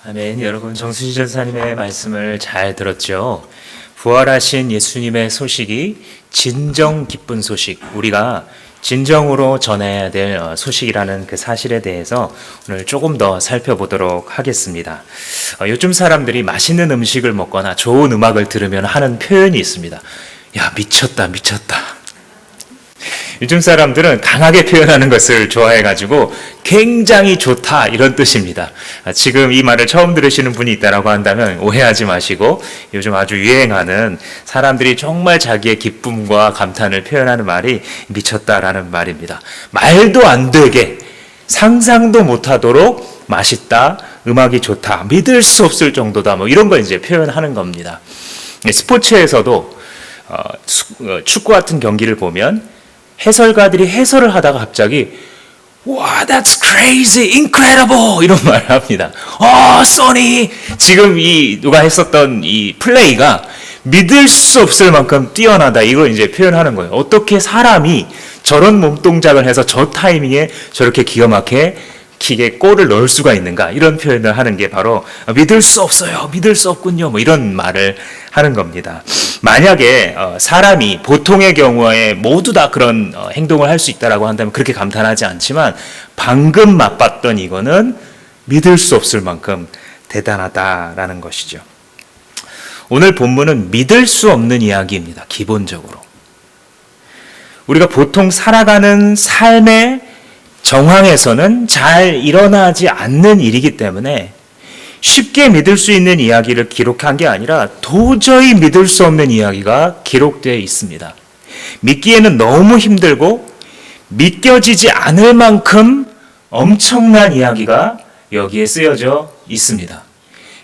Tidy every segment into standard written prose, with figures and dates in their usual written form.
아멘. 여러분, 정순희 전사님의 말씀을 잘 들었죠? 부활하신 예수님의 소식이 진정 기쁜 소식, 우리가 진정으로 전해야 될 소식이라는 그 사실에 대해서 오늘 조금 더 살펴보도록 하겠습니다. 요즘 사람들이 맛있는 음식을 먹거나 좋은 음악을 들으면 하는 표현이 있습니다. 야, 미쳤다, 미쳤다. 요즘 사람들은 강하게 표현하는 것을 좋아해가지고 굉장히 좋다, 이런 뜻입니다. 지금 이 말을 처음 들으시는 분이 있다라고 한다면 오해하지 마시고, 요즘 아주 유행하는 사람들이 정말 자기의 기쁨과 감탄을 표현하는 말이 미쳤다라는 말입니다. 말도 안 되게, 상상도 못하도록 맛있다, 음악이 좋다, 믿을 수 없을 정도다, 뭐 이런 걸 이제 표현하는 겁니다. 스포츠에서도 축구 같은 경기를 보면 해설가들이 해설을 하다가 갑자기 와, that's crazy, incredible 이런 말을 합니다. 써니, 지금 누가 했었던 이 플레이가 믿을 수 없을 만큼 뛰어나다, 이걸 이제 표현하는 거예요. 어떻게 사람이 저런 몸동작을 해서 저 타이밍에 저렇게 기가 막히게 골을 넣을 수가 있는가, 이런 표현을 하는 게 바로 믿을 수 없어요, 믿을 수 없군요, 뭐 이런 말을 하는 겁니다. 만약에 사람이 보통의 경우에 모두 다 그런 행동을 할 수 있다라고 한다면 그렇게 감탄하지 않지만, 방금 맛봤던 이거는 믿을 수 없을 만큼 대단하다라는 것이죠. 오늘 본문은 믿을 수 없는 이야기입니다. 기본적으로 우리가 보통 살아가는 삶의 정황에서는 잘 일어나지 않는 일이기 때문에 쉽게 믿을 수 있는 이야기를 기록한 게 아니라 도저히 믿을 수 없는 이야기가 기록되어 있습니다. 믿기에는 너무 힘들고 믿겨지지 않을 만큼 엄청난 이야기가 여기에 쓰여져 있습니다.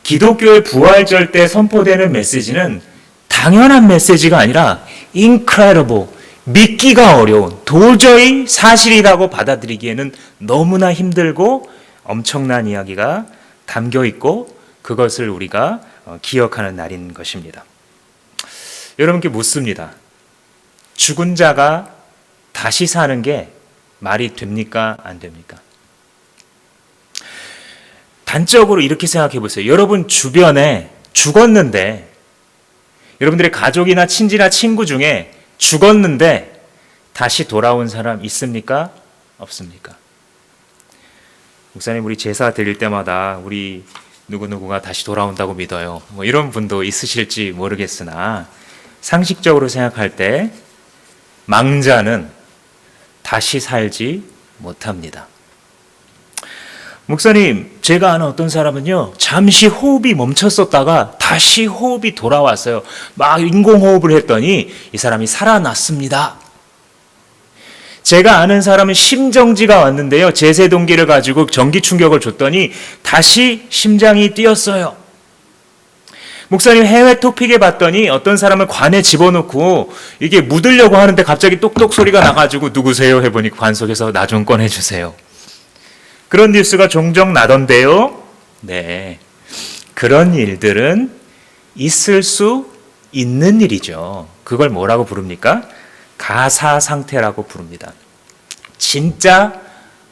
기독교의 부활절 때 선포되는 메시지는 당연한 메시지가 아니라 incredible, 믿기가 어려운, 도저히 사실이라고 받아들이기에는 너무나 힘들고 엄청난 이야기가 담겨 있고, 그것을 우리가 기억하는 날인 것입니다. 여러분께 묻습니다. 죽은 자가 다시 사는 게 말이 됩니까? 안 됩니까? 단적으로 이렇게 생각해 보세요. 여러분 주변에 죽었는데, 여러분들의 가족이나 친지나 친구 중에 죽었는데 다시 돌아온 사람 있습니까? 없습니까? 목사님, 우리 제사 드릴 때마다 우리 누구누구가 다시 돌아온다고 믿어요, 뭐 이런 분도 있으실지 모르겠으나, 상식적으로 생각할 때 망자는 다시 살지 못합니다. 목사님, 제가 아는 어떤 사람은요, 잠시 호흡이 멈췄었다가 다시 호흡이 돌아왔어요. 막 인공호흡을 했더니 이 사람이 살아났습니다. 제가 아는 사람은 심정지가 왔는데요, 제세동기를 가지고 전기 충격을 줬더니 다시 심장이 뛰었어요. 목사님, 해외 토픽에 봤더니 어떤 사람을 관에 집어넣고 이게 묻으려고 하는데 갑자기 똑똑 소리가 나가지고 누구세요? 해보니 관 속에서 나 좀 꺼내주세요. 그런 뉴스가 종종 나던데요. 네, 그런 일들은 있을 수 있는 일이죠. 그걸 뭐라고 부릅니까? 가사 상태라고 부릅니다. 진짜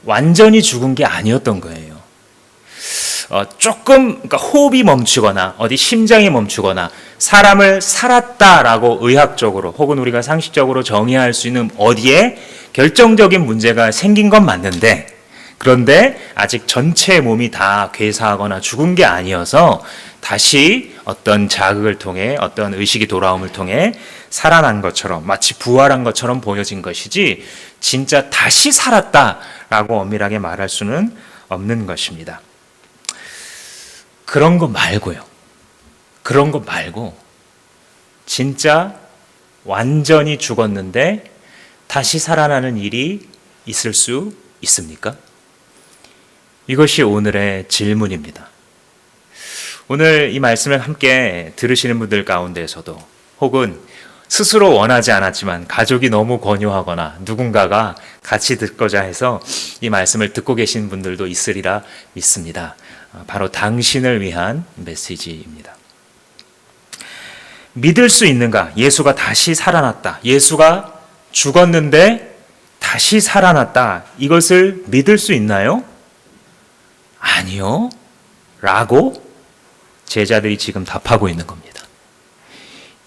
완전히 죽은 게 아니었던 거예요. 조금, 그러니까 호흡이 멈추거나 어디 심장이 멈추거나 사람을 살았다라고 의학적으로 혹은 우리가 상식적으로 정의할 수 있는 어디에 결정적인 문제가 생긴 건 맞는데, 그런데 아직 전체 몸이 다 괴사하거나 죽은 게 아니어서 다시 어떤 자극을 통해, 어떤 의식이 돌아옴을 통해 살아난 것처럼, 마치 부활한 것처럼 보여진 것이지 진짜 다시 살았다라고 엄밀하게 말할 수는 없는 것입니다. 그런 거 말고요. 그런 거 말고 진짜 완전히 죽었는데 다시 살아나는 일이 있을 수 있습니까? 이것이 오늘의 질문입니다. 오늘 이 말씀을 함께 들으시는 분들 가운데서도, 혹은 스스로 원하지 않았지만 가족이 너무 권유하거나 누군가가 같이 듣고자 해서 이 말씀을 듣고 계신 분들도 있으리라 믿습니다. 바로 당신을 위한 메시지입니다. 믿을 수 있는가? 예수가 다시 살아났다. 예수가 죽었는데 다시 살아났다. 이것을 믿을 수 있나요? 아니요. 라고 제자들이 지금 답하고 있는 겁니다.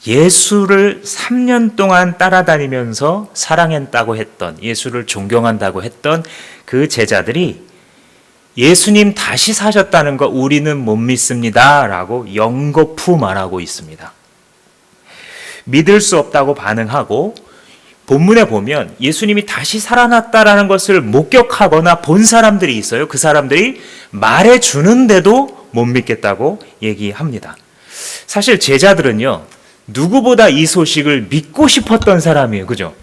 예수를 3년 동안 따라다니면서 사랑했다고 했던, 예수를 존경한다고 했던 그 제자들이 예수님 다시 사셨다는 거 우리는 못 믿습니다. 라고 연거푸 말하고 있습니다. 믿을 수 없다고 반응하고, 본문에 보면 예수님이 다시 살아났다라는 것을 목격하거나 본 사람들이 있어요. 그 사람들이 말해주는데도 못 믿겠다고 얘기합니다. 사실 제자들은요, 누구보다 이 소식을 믿고 싶었던 사람이에요. 그죠?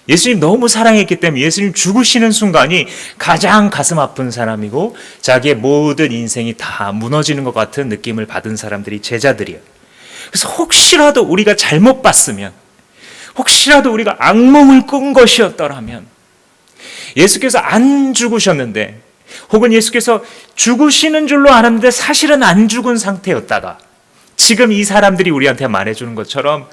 예수님 너무 사랑했기 때문에 예수님 죽으시는 순간이 가장 가슴 아픈 사람이고 자기의 모든 인생이 다 무너지는 것 같은 느낌을 받은 사람들이 제자들이에요. 그래서 혹시라도 우리가 잘못 봤으면, 혹시라도 우리가 악몽을 꾼 것이었더라면, 예수께서 안 죽으셨는데, 혹은 예수께서 죽으시는 줄로 알았는데 사실은 안 죽은 상태였다가 지금 이 사람들이 우리한테 말해주는 것처럼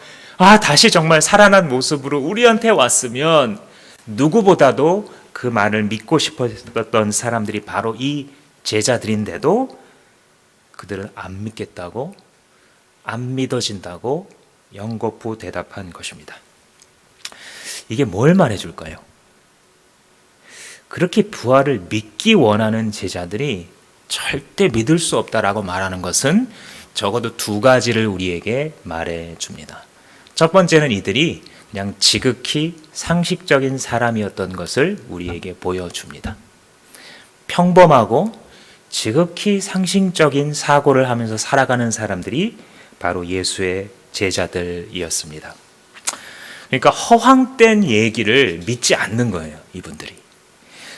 다시 정말 살아난 모습으로 우리한테 왔으면 누구보다도 그 말을 믿고 싶었던 사람들이 바로 이 제자들인데도 그들은 안 믿겠다고, 안 믿어진다고 연거푸 대답한 것입니다. 이게 뭘 말해줄까요? 그렇게 부활을 믿기 원하는 제자들이 절대 믿을 수 없다라고 말하는 것은 적어도 두 가지를 우리에게 말해줍니다. 첫 번째는 이들이 그냥 지극히 상식적인 사람이었던 것을 우리에게 보여줍니다. 평범하고 지극히 상식적인 사고를 하면서 살아가는 사람들이 바로 예수의 제자들이었습니다. 그러니까 허황된 얘기를 믿지 않는 거예요, 이분들이.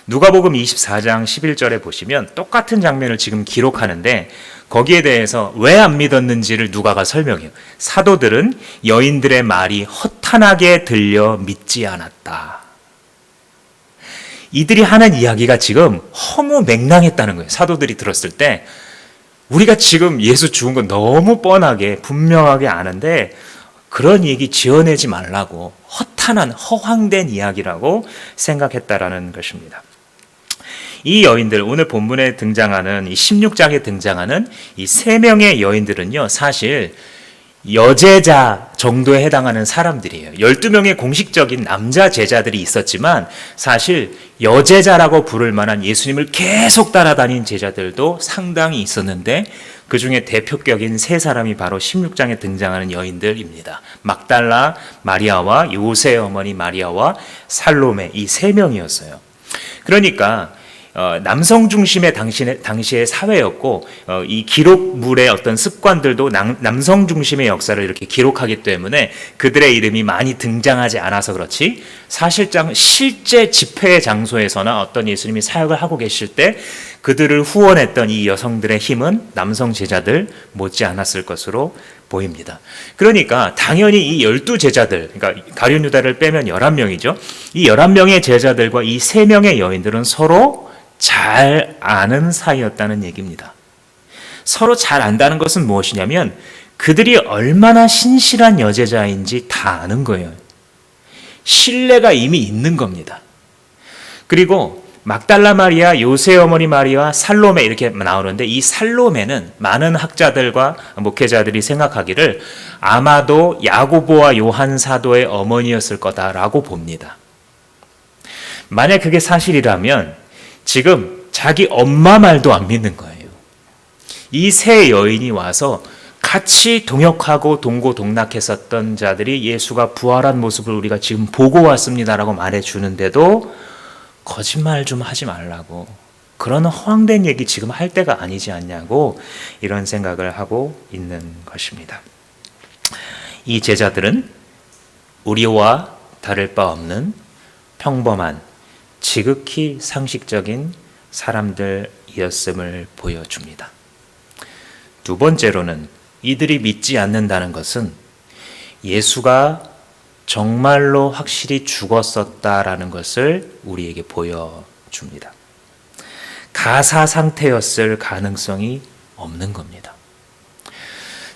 누가복음 24장 11절에 보시면 똑같은 장면을 지금 기록하는데 거기에 대해서 왜 안 믿었는지를 누가가 설명해요. 사도들은 여인들의 말이 허탄하게 들려 믿지 않았다. 이들이 하는 이야기가 지금 허무맹랑했다는 거예요. 사도들이 들었을 때 우리가 지금 예수 죽은 건 너무 뻔하게 분명하게 아는데 그런 얘기 지어내지 말라고, 허탄한 허황된 이야기라고 생각했다라는 것입니다. 이 여인들, 오늘 본문에 등장하는 이 16장에 등장하는 이 3명의 여인들은요, 사실 여제자 정도에 해당하는 사람들이에요. 12명의 공식적인 남자 제자들이 있었지만 사실 여제자라고 부를 만한 예수님을 계속 따라다닌 제자들도 상당히 있었는데 그 중에 대표격인 3사람이 바로 16장에 등장하는 여인들입니다. 막달라 마리아와 요새의 어머니 마리아와 살로메, 이 3명이었어요. 그러니까 남성 중심의 당시의 사회였고 이 기록물의 어떤 습관들도 남성 중심의 역사를 이렇게 기록하기 때문에 그들의 이름이 많이 등장하지 않아서 그렇지 사실상 실제 집회 장소에서나 어떤 예수님이 사역을 하고 계실 때 그들을 후원했던 이 여성들의 힘은 남성 제자들 못지 않았을 것으로 보입니다. 그러니까 당연히 이 12제자들, 그러니까 가룟 유다를 빼면 11명이죠. 이 11명의 제자들과 이 3명의 여인들은 서로 잘 아는 사이였다는 얘기입니다. 서로 잘 안다는 것은 무엇이냐면 그들이 얼마나 신실한 여제자인지 다 아는 거예요. 신뢰가 이미 있는 겁니다. 그리고 막달라 마리아, 요새 어머니 마리아, 살로메 이렇게 나오는데 이 살로메는 많은 학자들과 목회자들이 생각하기를 아마도 야고보와 요한 사도의 어머니였을 거다라고 봅니다. 만약 그게 사실이라면 지금 자기 엄마 말도 안 믿는 거예요. 이 3 여인이 와서 같이 동역하고 동고동락했었던 자들이 예수가 부활한 모습을 우리가 지금 보고 왔습니다라고 말해주는데도 거짓말 좀 하지 말라고, 그런 허황된 얘기 지금 할 때가 아니지 않냐고 이런 생각을 하고 있는 것입니다. 이 제자들은 우리와 다를 바 없는 평범한 지극히 상식적인 사람들이었음을 보여줍니다. 두 번째로는 이들이 믿지 않는다는 것은 예수가 정말로 확실히 죽었었다라는 것을 우리에게 보여줍니다. 가사 상태였을 가능성이 없는 겁니다.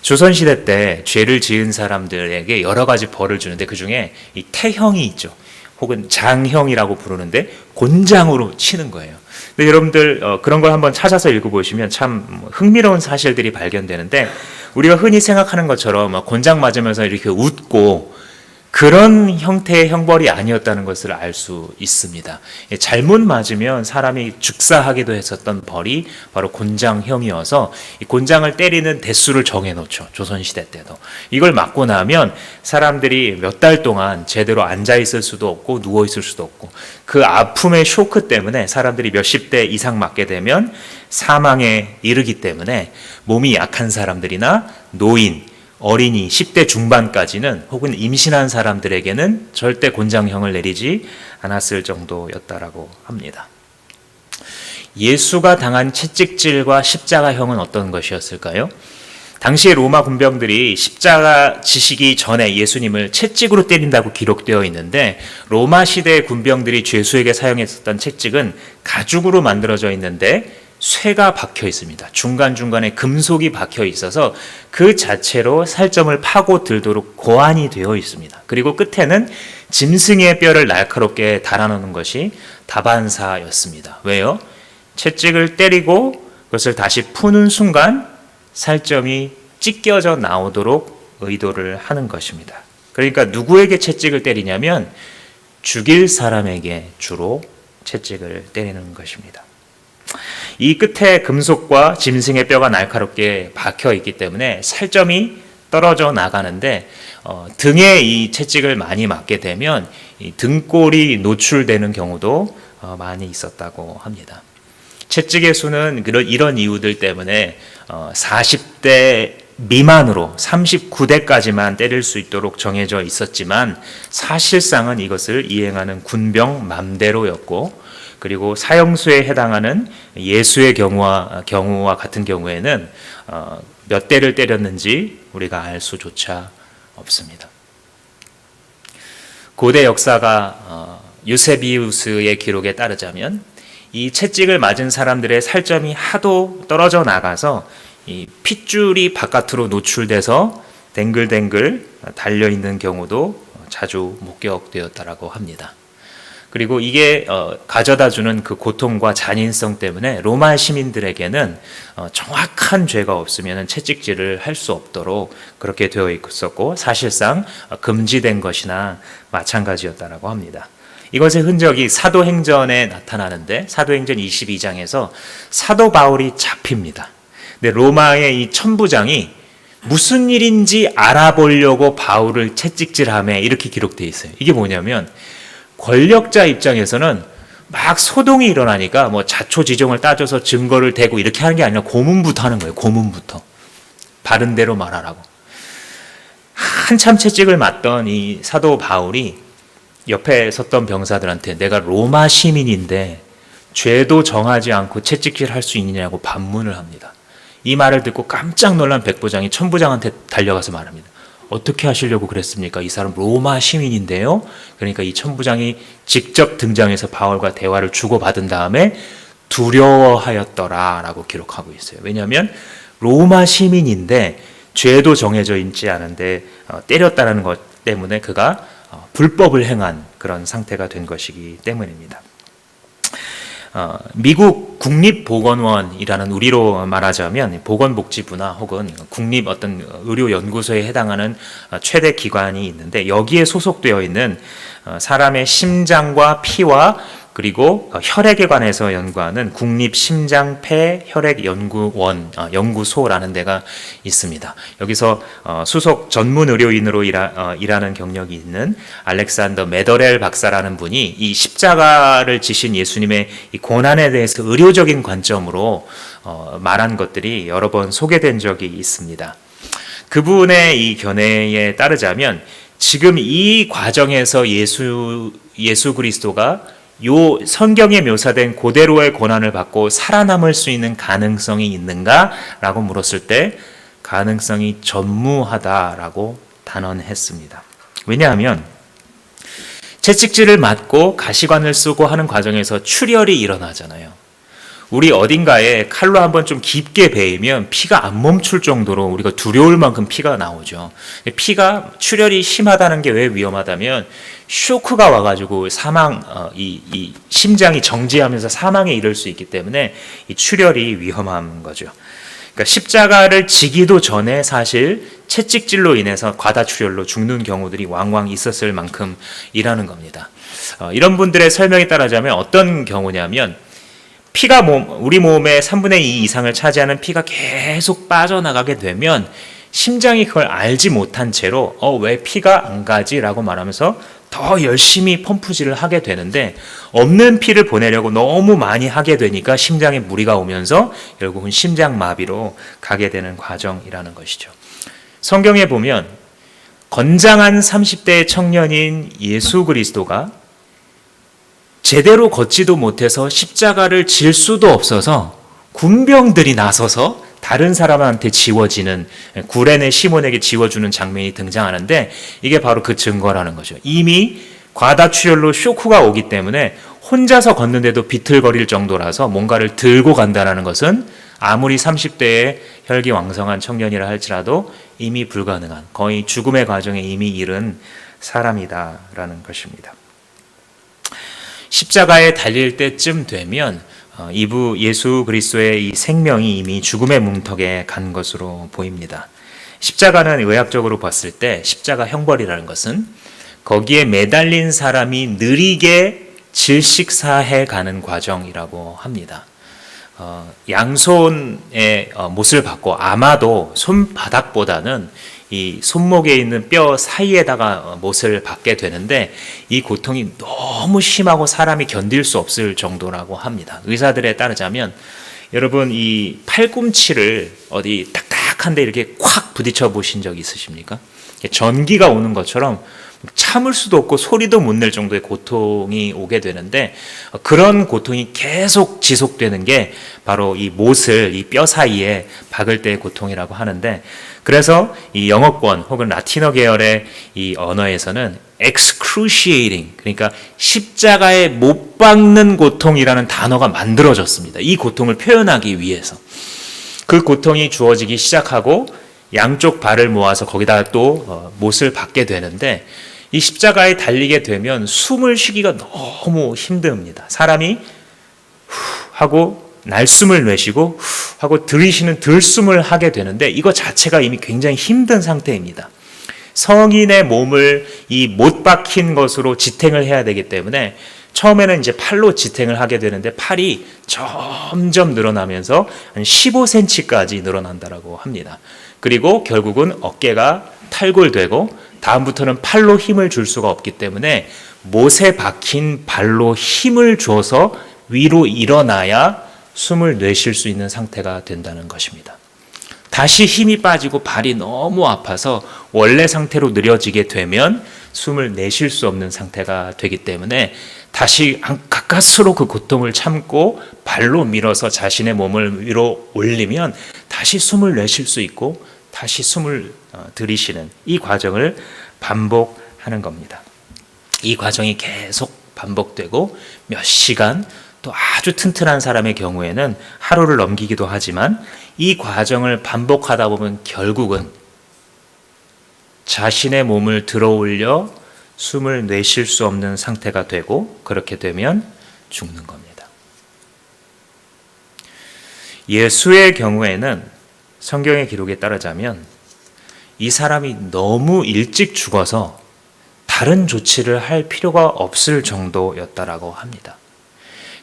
조선시대 때 죄를 지은 사람들에게 여러 가지 벌을 주는데 그 중에 이 태형이 있죠. 혹은 장형이라고 부르는데 곤장으로 치는 거예요. 근데 여러분들 그런 걸 한번 찾아서 읽어보시면 참 흥미로운 사실들이 발견되는데 우리가 흔히 생각하는 것처럼 곤장 맞으면서 이렇게 웃고 그런 형태의 형벌이 아니었다는 것을 알 수 있습니다. 잘못 맞으면 사람이 죽사하기도 했었던 벌이 바로 곤장형이어서 이 곤장을 때리는 대수를 정해놓죠. 조선시대 때도. 이걸 맞고 나면 사람들이 몇 달 동안 제대로 앉아있을 수도 없고 누워있을 수도 없고 그 아픔의 쇼크 때문에 사람들이 몇십 대 이상 맞게 되면 사망에 이르기 때문에 몸이 약한 사람들이나 노인, 어린이 10대 중반까지는 혹은 임신한 사람들에게는 절대 곤장형을 내리지 않았을 정도였다라고 합니다. 예수가 당한 채찍질과 십자가형은 어떤 것이었을까요? 당시에 로마 군병들이 십자가 지시기 전에 예수님을 채찍으로 때린다고 기록되어 있는데 로마 시대의 군병들이 죄수에게 사용했었던 채찍은 가죽으로 만들어져 있는데 쇠가 박혀 있습니다. 중간중간에 금속이 박혀 있어서 그 자체로 살점을 파고 들도록 고안이 되어 있습니다. 그리고 끝에는 짐승의 뼈를 날카롭게 달아놓는 것이 다반사였습니다. 왜요? 채찍을 때리고 그것을 다시 푸는 순간 살점이 찢겨져 나오도록 의도를 하는 것입니다. 그러니까 누구에게 채찍을 때리냐면 죽일 사람에게 주로 채찍을 때리는 것입니다. 이 끝에 금속과 짐승의 뼈가 날카롭게 박혀 있기 때문에 살점이 떨어져 나가는데 등에 이 채찍을 많이 맞게 되면 이 등골이 노출되는 경우도 많이 있었다고 합니다. 채찍의 수는 이런 이유들 때문에 40대 미만으로 39대까지만 때릴 수 있도록 정해져 있었지만 사실상은 이것을 이행하는 군병 맘대로였고 그리고 사형수에 해당하는 예수의 경우와 같은 경우에는 몇 대를 때렸는지 우리가 알 수조차 없습니다. 고대 역사가 유세비우스의 기록에 따르자면 이 채찍을 맞은 사람들의 살점이 하도 떨어져 나가서 이 핏줄이 바깥으로 노출돼서 댕글댕글 달려있는 경우도 자주 목격되었다라고 합니다. 그리고 이게 가져다주는 그 고통과 잔인성 때문에 로마 시민들에게는 정확한 죄가 없으면 채찍질을 할 수 없도록 그렇게 되어 있었고 사실상 금지된 것이나 마찬가지였다라고 합니다. 이것의 흔적이 사도행전에 나타나는데 사도행전 22장에서 사도 바울이 잡힙니다. 근데 로마의 이 천부장이 무슨 일인지 알아보려고 바울을 채찍질하며 이렇게 기록되어 있어요. 이게 뭐냐면 권력자 입장에서는 막 소동이 일어나니까 뭐 자초지종을 따져서 증거를 대고 이렇게 하는 게 아니라 고문부터 하는 거예요. 고문부터. 바른 대로 말하라고. 한참 채찍을 맞던 이 사도 바울이 옆에 섰던 병사들한테 내가 로마 시민인데 죄도 정하지 않고 채찍질 할 수 있느냐고 반문을 합니다. 이 말을 듣고 깜짝 놀란 백부장이 천부장한테 달려가서 말합니다. 어떻게 하시려고 그랬습니까? 이 사람 로마 시민인데요. 그러니까 이 천부장이 직접 등장해서 바울과 대화를 주고받은 다음에 두려워하였더라라고 기록하고 있어요. 왜냐하면 로마 시민인데 죄도 정해져 있지 않은데 때렸다는 것 때문에 그가 불법을 행한 그런 상태가 된 것이기 때문입니다. 미국 국립보건원이라는 우리로 말하자면 보건복지부나 혹은 국립 어떤 의료연구소에 해당하는 최대 기관이 있는데 여기에 소속되어 있는 사람의 심장과 피와 그리고 혈액에 관해서 연구하는 국립심장폐혈액연구소라는 데가 있습니다. 여기서 수석 전문 의료인으로 일하는 경력이 있는 알렉산더 메더렐 박사라는 분이 이 십자가를 지신 예수님의 이 고난에 대해서 의료적인 관점으로 말한 것들이 여러 번 소개된 적이 있습니다. 그분의 이 견해에 따르자면 지금 이 과정에서 예수 그리스도가 요 성경에 묘사된 그대로의 고난을 받고 살아남을 수 있는 가능성이 있는가? 라고 물었을 때 가능성이 전무하다라고 단언했습니다. 왜냐하면 채찍질을 맞고 가시관을 쓰고 하는 과정에서 출혈이 일어나잖아요. 우리 어딘가에 칼로 한번 좀 깊게 베이면 피가 안 멈출 정도로 우리가 두려울 만큼 피가 나오죠. 피가 출혈이 심하다는 게 왜 위험하다면 쇼크가 와가지고 이 심장이 정지하면서 사망에 이를 수 있기 때문에 이 출혈이 위험한 거죠. 그러니까 십자가를 지기도 전에 사실 채찍질로 인해서 과다출혈로 죽는 경우들이 왕왕 있었을 만큼이라는 겁니다. 이런 분들의 설명에 따르자면 어떤 경우냐면 피가 우리 몸의 3분의 2 이상을 차지하는 피가 계속 빠져나가게 되면 심장이 그걸 알지 못한 채로 왜 피가 안 가지? 라고 말하면서 더 열심히 펌프질을 하게 되는데 없는 피를 보내려고 너무 많이 하게 되니까 심장에 무리가 오면서 결국은 심장마비로 가게 되는 과정이라는 것이죠. 성경에 보면 건장한 30대 청년인 예수 그리스도가 제대로 걷지도 못해서 십자가를 질 수도 없어서 군병들이 나서서 다른 사람한테 지워지는, 구레네 시몬에게 지워주는 장면이 등장하는데 이게 바로 그 증거라는 거죠. 이미 과다출혈로 쇼크가 오기 때문에 혼자서 걷는데도 비틀거릴 정도라서 뭔가를 들고 간다는 것은 아무리 30대의 혈기왕성한 청년이라 할지라도 이미 불가능한, 거의 죽음의 과정에 이미 이른 사람이다라는 것입니다. 십자가에 달릴 때쯤 되면 이부 예수 그리스도의 이 생명이 이미 죽음의 문턱에 간 것으로 보입니다. 십자가는 의학적으로 봤을 때 십자가 형벌이라는 것은 거기에 매달린 사람이 느리게 질식사해 가는 과정이라고 합니다. 양손의 못을 받고 아마도 손바닥보다는 이 손목에 있는 뼈 사이에다가 못을 받게 되는데 이 고통이 너무 심하고 사람이 견딜 수 없을 정도라고 합니다. 의사들에 따르자면 여러분 이 팔꿈치를 어디 딱딱한데 이렇게 콱 부딪혀 보신 적 있으십니까? 전기가 오는 것처럼 참을 수도 없고 소리도 못 낼 정도의 고통이 오게 되는데 그런 고통이 계속 지속되는 게 바로 이 못을 이 뼈 사이에 박을 때의 고통이라고 하는데 그래서 이 영어권 혹은 라틴어 계열의 이 언어에서는 excruciating 그러니까 십자가에 못 박는 고통이라는 단어가 만들어졌습니다. 이 고통을 표현하기 위해서 그 고통이 주어지기 시작하고 양쪽 발을 모아서 거기다가 또 못을 박게 되는데 이 십자가에 달리게 되면 숨을 쉬기가 너무 힘듭니다. 사람이 후 하고 날숨을 내쉬고 후 하고 들이쉬는 들숨을 하게 되는데 이거 자체가 이미 굉장히 힘든 상태입니다. 성인의 몸을 이 못 박힌 것으로 지탱을 해야 되기 때문에 처음에는 이제 팔로 지탱을 하게 되는데 팔이 점점 늘어나면서 한 15cm까지 늘어난다고 합니다. 그리고 결국은 어깨가 탈골되고 다음부터는 팔로 힘을 줄 수가 없기 때문에 못에 박힌 발로 힘을 줘서 위로 일어나야 숨을 내쉴 수 있는 상태가 된다는 것입니다. 다시 힘이 빠지고 발이 너무 아파서 원래 상태로 느려지게 되면 숨을 내쉴 수 없는 상태가 되기 때문에 다시 가까스로 그 고통을 참고 발로 밀어서 자신의 몸을 위로 올리면 다시 숨을 내쉴 수 있고 다시 숨을 들이쉬는 이 과정을 반복하는 겁니다. 이 과정이 계속 반복되고 몇 시간 또 아주 튼튼한 사람의 경우에는 하루를 넘기기도 하지만 이 과정을 반복하다 보면 결국은 자신의 몸을 들어 올려 숨을 내쉴 수 없는 상태가 되고 그렇게 되면 죽는 겁니다. 예수의 경우에는 성경의 기록에 따르자면 이 사람이 너무 일찍 죽어서 다른 조치를 할 필요가 없을 정도였다라고 합니다.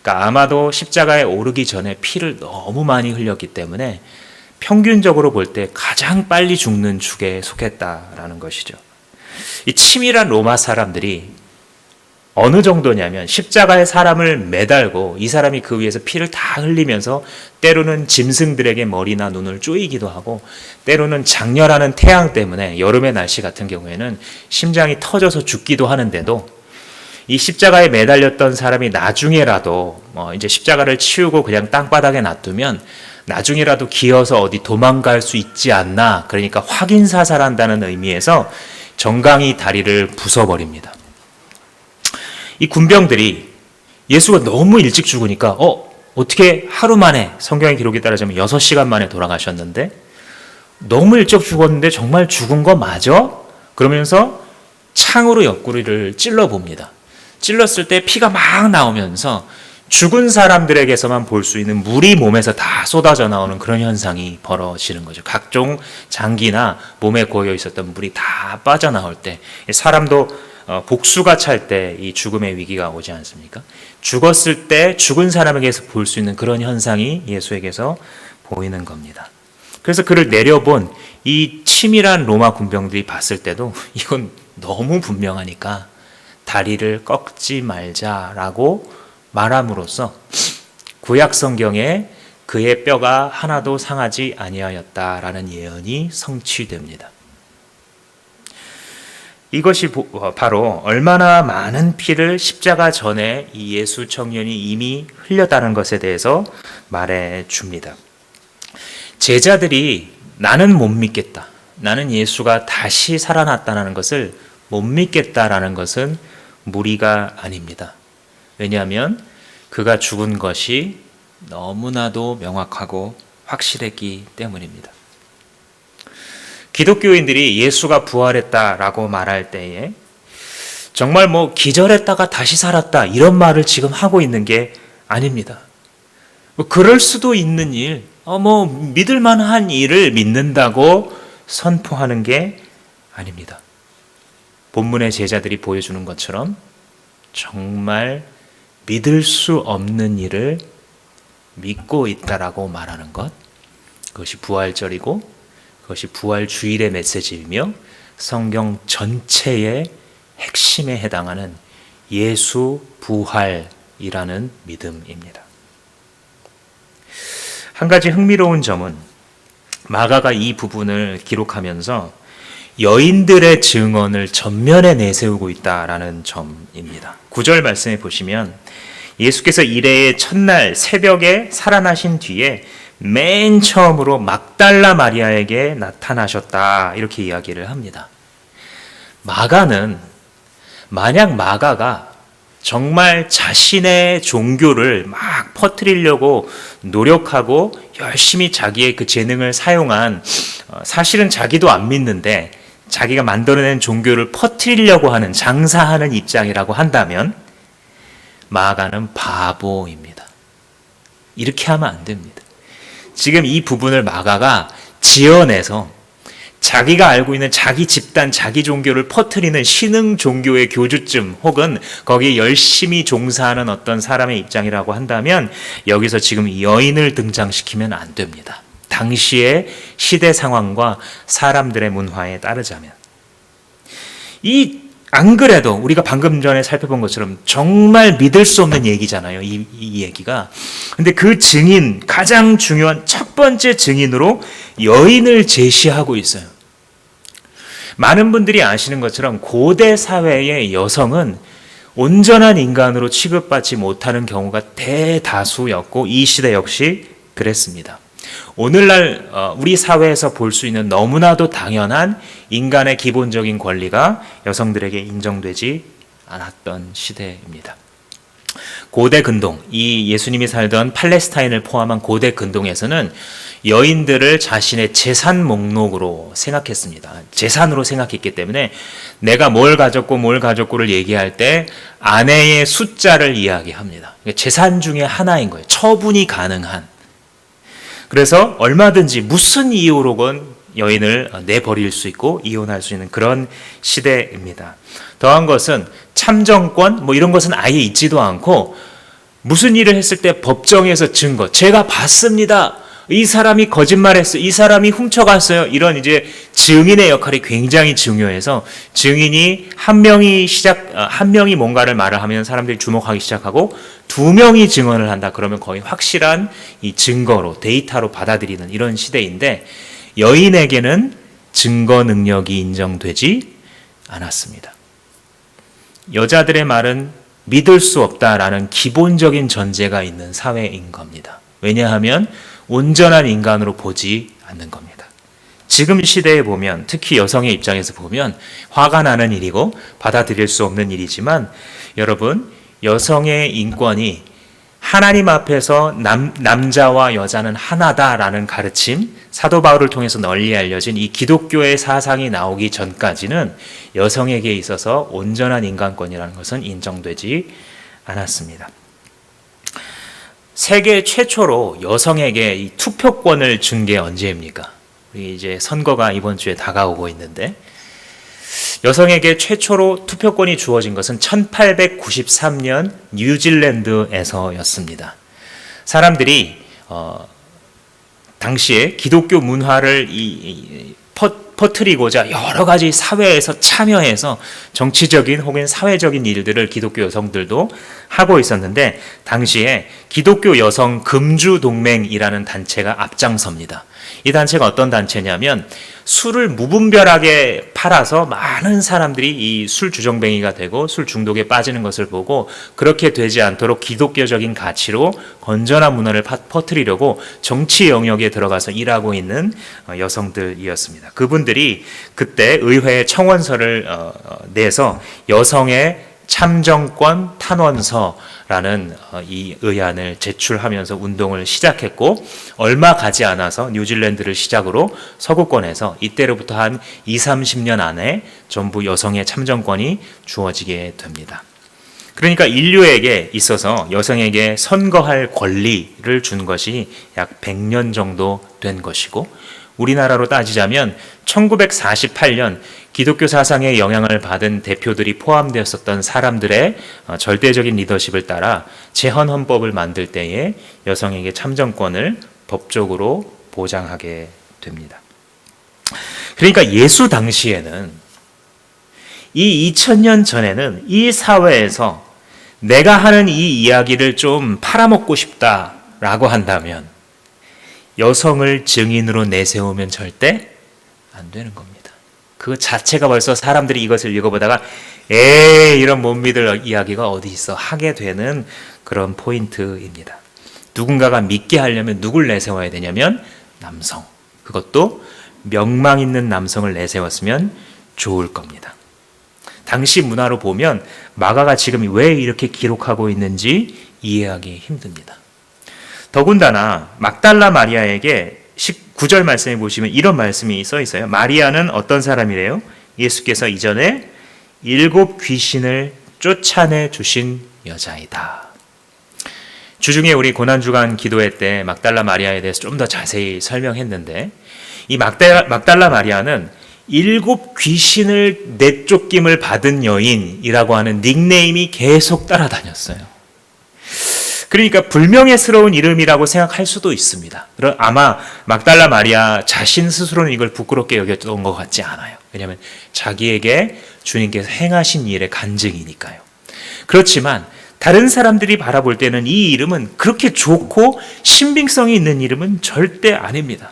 그러니까 아마도 십자가에 오르기 전에 피를 너무 많이 흘렸기 때문에 평균적으로 볼 때 가장 빨리 죽는 축에 속했다라는 것이죠. 이 치밀한 로마 사람들이 어느 정도냐면 십자가에 사람을 매달고 이 사람이 그 위에서 피를 다 흘리면서 때로는 짐승들에게 머리나 눈을 쪼이기도 하고 때로는 장렬하는 태양 때문에 여름의 날씨 같은 경우에는 심장이 터져서 죽기도 하는데도 이 십자가에 매달렸던 사람이 나중에라도 이제 십자가를 치우고 그냥 땅바닥에 놔두면 나중에라도 기어서 어디 도망갈 수 있지 않나, 그러니까 확인 사살한다는 의미에서 정강이 다리를 부숴버립니다. 이 군병들이 예수가 너무 일찍 죽으니까 어떻게 하루 만에, 성경의 기록에 따르자면 6시간 만에 돌아가셨는데 너무 일찍 죽었는데 정말 죽은 거 맞아? 그러면서 창으로 옆구리를 찔러봅니다. 찔렀을 때 피가 막 나오면서 죽은 사람들에게서만 볼 수 있는 물이 몸에서 다 쏟아져 나오는 그런 현상이 벌어지는 거죠. 각종 장기나 몸에 고여 있었던 물이 다 빠져나올 때, 사람도 복수가 찰 때 이 죽음의 위기가 오지 않습니까? 죽었을 때 죽은 사람에게서 볼 수 있는 그런 현상이 예수에게서 보이는 겁니다. 그래서 그를 내려본 이 치밀한 로마 군병들이 봤을 때도 이건 너무 분명하니까 다리를 꺾지 말자라고 말함으로써 구약 성경에 그의 뼈가 하나도 상하지 아니하였다라는 예언이 성취됩니다. 이것이 바로 얼마나 많은 피를 십자가 전에 이 예수 청년이 이미 흘렸다는 것에 대해서 말해 줍니다. 제자들이 나는 못 믿겠다, 나는 예수가 다시 살아났다는 것을 못 믿겠다라는 것은 무리가 아닙니다. 왜냐하면 그가 죽은 것이 너무나도 명확하고 확실했기 때문입니다. 기독교인들이 예수가 부활했다라고 말할 때에 정말 기절했다가 다시 살았다 이런 말을 지금 하고 있는 게 아닙니다. 그럴 수도 있는 일, 믿을 만한 일을 믿는다고 선포하는 게 아닙니다. 본문의 제자들이 보여주는 것처럼 정말 믿을 수 없는 일을 믿고 있다라고 말하는 것, 그것이 부활절이고 그것이 부활주일의 메시지이며 성경 전체의 핵심에 해당하는 예수 부활이라는 믿음입니다. 한 가지 흥미로운 점은 마가가 이 부분을 기록하면서 여인들의 증언을 전면에 내세우고 있다라는 점입니다. 9절 말씀에 보시면 예수께서 이레의 첫날 새벽에 살아나신 뒤에 맨 처음으로 막달라 마리아에게 나타나셨다 이렇게 이야기를 합니다. 만약 마가가 정말 자신의 종교를 막 퍼뜨리려고 노력하고 열심히 자기의 그 재능을 사용한, 사실은 자기도 안 믿는데 자기가 만들어낸 종교를 퍼뜨리려고 하는, 장사하는 입장이라고 한다면 마가는 바보입니다. 이렇게 하면 안 됩니다. 지금 이 부분을 마가가 지어내서 자기가 알고 있는 자기 집단, 자기 종교를 퍼뜨리는 신흥 종교의 교주쯤 혹은 거기에 열심히 종사하는 어떤 사람의 입장이라고 한다면 여기서 지금 여인을 등장시키면 안 됩니다. 당시의 시대 상황과 사람들의 문화에 따르자면. 안 그래도 우리가 방금 전에 살펴본 것처럼 정말 믿을 수 없는 얘기잖아요. 이 얘기가. 근데 그 증인, 가장 중요한 첫 번째 증인으로 여인을 제시하고 있어요. 많은 분들이 아시는 것처럼 고대 사회의 여성은 온전한 인간으로 취급받지 못하는 경우가 대다수였고 이 시대 역시 그랬습니다. 오늘날 우리 사회에서 볼 수 있는 너무나도 당연한 인간의 기본적인 권리가 여성들에게 인정되지 않았던 시대입니다. 고대 근동, 이 예수님이 살던 팔레스타인을 포함한 고대 근동에서는 여인들을 자신의 재산 목록으로 생각했습니다. 재산으로 생각했기 때문에 내가 뭘 가졌고를 얘기할 때 아내의 숫자를 이야기합니다. 재산 중에 하나인 거예요. 처분이 가능한. 그래서 얼마든지 무슨 이유로건 여인을 내버릴 수 있고 이혼할 수 있는 그런 시대입니다. 더한 것은 참정권 이런 것은 아예 있지도 않고 무슨 일을 했을 때 법정에서 증거, 제가 봤습니다. 이 사람이 거짓말했어요. 이 사람이 훔쳐갔어요. 이런 이제 증인의 역할이 굉장히 중요해서 증인이 한 명이 뭔가를 말을 하면 사람들이 주목하기 시작하고 두 명이 증언을 한다. 그러면 거의 확실한 이 증거로, 데이터로 받아들이는 이런 시대인데 여인에게는 증거 능력이 인정되지 않았습니다. 여자들의 말은 믿을 수 없다라는 기본적인 전제가 있는 사회인 겁니다. 왜냐하면 온전한 인간으로 보지 않는 겁니다. 지금 시대에 보면, 특히 여성의 입장에서 보면 화가 나는 일이고 받아들일 수 없는 일이지만, 여러분, 여성의 인권이 하나님 앞에서 남자와 여자는 하나다라는 가르침, 사도 바울을 통해서 널리 알려진 이 기독교의 사상이 나오기 전까지는 여성에게 있어서 온전한 인간권이라는 것은 인정되지 않았습니다. 세계 최초로 여성에게 이 투표권을 준 게 언제입니까? 우리 이제 선거가 이번 주에 다가오고 있는데, 여성에게 최초로 투표권이 주어진 것은 1893년 뉴질랜드에서였습니다. 사람들이 당시에 기독교 문화를 퍼뜨리고자 여러 가지 사회에서 참여해서 정치적인 혹은 사회적인 일들을 기독교 여성들도 하고 있었는데, 당시에 기독교 여성 금주 동맹이라는 단체가 앞장섭니다. 이 단체가 어떤 단체냐면, 술을 무분별하게 팔아서 많은 사람들이 이 술 주정뱅이가 되고 술 중독에 빠지는 것을 보고, 그렇게 되지 않도록 기독교적인 가치로 건전한 문화를 퍼뜨리려고 정치 영역에 들어가서 일하고 있는 여성들이었습니다. 그분들이 그때 의회에 청원서를 내서 여성의 참정권 탄원서라는 이 의안을 제출하면서 운동을 시작했고, 얼마 가지 않아서 뉴질랜드를 시작으로 서구권에서 이때로부터 한 20-30년 안에 전부 여성의 참정권이 주어지게 됩니다. 그러니까 인류에게 있어서 여성에게 선거할 권리를 준 것이 약 100년 정도 된 것이고, 우리나라로 따지자면 1948년 기독교 사상의 영향을 받은 대표들이 포함되었었던 사람들의 절대적인 리더십을 따라 제헌헌법을 만들 때에 여성에게 참정권을 법적으로 보장하게 됩니다. 그러니까 예수 당시에는, 이 2000년 전에는 이 사회에서 내가 하는 이 이야기를 좀 팔아먹고 싶다라고 한다면 여성을 증인으로 내세우면 절대 안 되는 겁니다. 그 자체가 벌써 사람들이 이것을 읽어보다가 에이 이런 못 믿을 이야기가 어디 있어 하게 되는 그런 포인트입니다. 누군가가 믿게 하려면 누굴 내세워야 되냐면 남성, 그것도 명망 있는 남성을 내세웠으면 좋을 겁니다. 당시 문화로 보면 마가가 지금 왜 이렇게 기록하고 있는지 이해하기 힘듭니다. 더군다나 막달라 마리아에게 19절 말씀에 보시면 이런 말씀이 써 있어요. 마리아는 어떤 사람이래요? 예수께서 이전에 7 귀신을 쫓아내 주신 여자이다. 주중에 우리 고난주간 기도회 때 막달라 마리아에 대해서 좀 더 자세히 설명했는데, 이 막달라 마리아는 7 귀신을 내쫓김을 받은 여인이라고 하는 닉네임이 계속 따라다녔어요. 그러니까 불명예스러운 이름이라고 생각할 수도 있습니다. 아마 막달라 마리아 자신 스스로는 이걸 부끄럽게 여겼던 것 같지 않아요. 왜냐하면 자기에게 주님께서 행하신 일의 간증이니까요. 그렇지만 다른 사람들이 바라볼 때는 이 이름은 그렇게 좋고 신빙성이 있는 이름은 절대 아닙니다.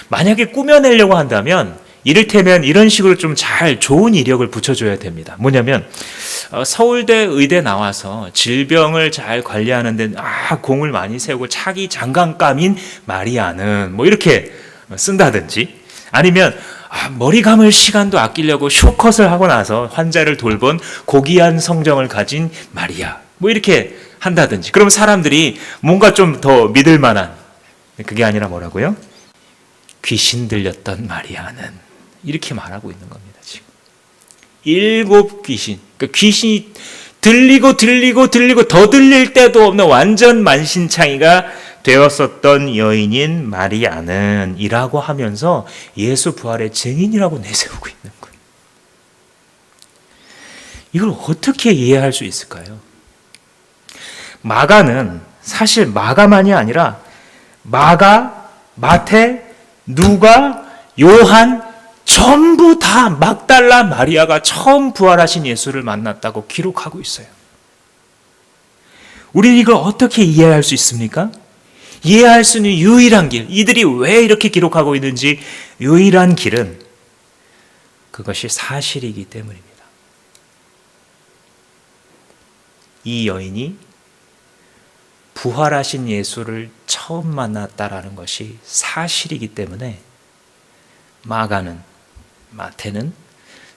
만약에 꾸며내려고 한다면 이를테면 이런 식으로 좀 잘 좋은 이력을 붙여줘야 됩니다. 뭐냐면 서울대 의대 나와서 질병을 잘 관리하는데 공을 많이 세우고 차기 장관감인 마리아는 뭐 이렇게 쓴다든지, 아니면 머리 감을 시간도 아끼려고 쇼컷을 하고 나서 환자를 돌본 고귀한 성정을 가진 마리아 뭐 이렇게 한다든지, 그럼 사람들이 뭔가 좀 더 믿을 만한, 그게 아니라 뭐라고요? 귀신 들렸던 마리아는, 이렇게 말하고 있는 겁니다. 지금 7 귀신, 그러니까 귀신이 들리고 더 들릴 데도 없는 완전 만신창이가 되었었던 여인인 마리아는 이라고 하면서 예수 부활의 증인이라고 내세우고 있는 거예요. 이걸 어떻게 이해할 수 있을까요? 마가는 사실 마가만이 아니라 마가, 마태, 누가, 요한 전부 다 막달라 마리아가 처음 부활하신 예수를 만났다고 기록하고 있어요. 우리는 이걸 어떻게 이해할 수 있습니까? 이해할 수 있는 유일한 길, 이들이 왜 이렇게 기록하고 있는지 유일한 길은 그것이 사실이기 때문입니다. 이 여인이 부활하신 예수를 처음 만났다라는 것이 사실이기 때문에 마가는, 마태는,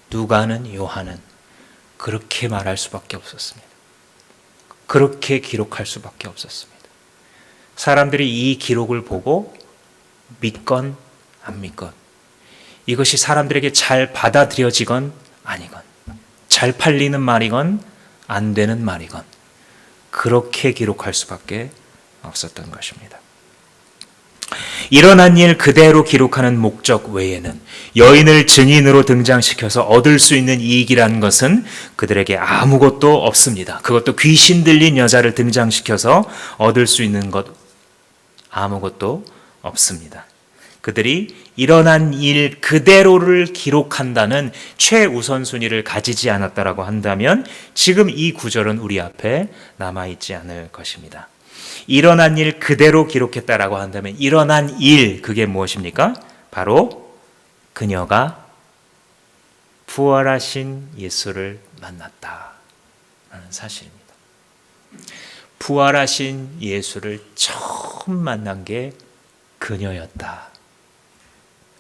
누가는, 요한은 그렇게 말할 수밖에 없었습니다. 그렇게 기록할 수밖에 없었습니다. 사람들이 이 기록을 보고 믿건 안 믿건, 이것이 사람들에게 잘 받아들여지건 아니건, 잘 팔리는 말이건 안 되는 말이건, 그렇게 기록할 수밖에 없었던 것입니다. 일어난 일 그대로 기록하는 목적 외에는 여인을 증인으로 등장시켜서 얻을 수 있는 이익이라는 것은 그들에게 아무것도 없습니다. 그것도 귀신 들린 여자를 등장시켜서 얻을 수 있는 것 아무것도 없습니다. 그들이 일어난 일 그대로를 기록한다는 최우선순위를 가지지 않았다라고 한다면 지금 이 구절은 우리 앞에 남아있지 않을 것입니다. 일어난 일 그대로 기록했다라고 한다면 일어난 일, 그게 무엇입니까? 바로 그녀가 부활하신 예수를 만났다라는 사실입니다. 부활하신 예수를 처음 만난 게 그녀였다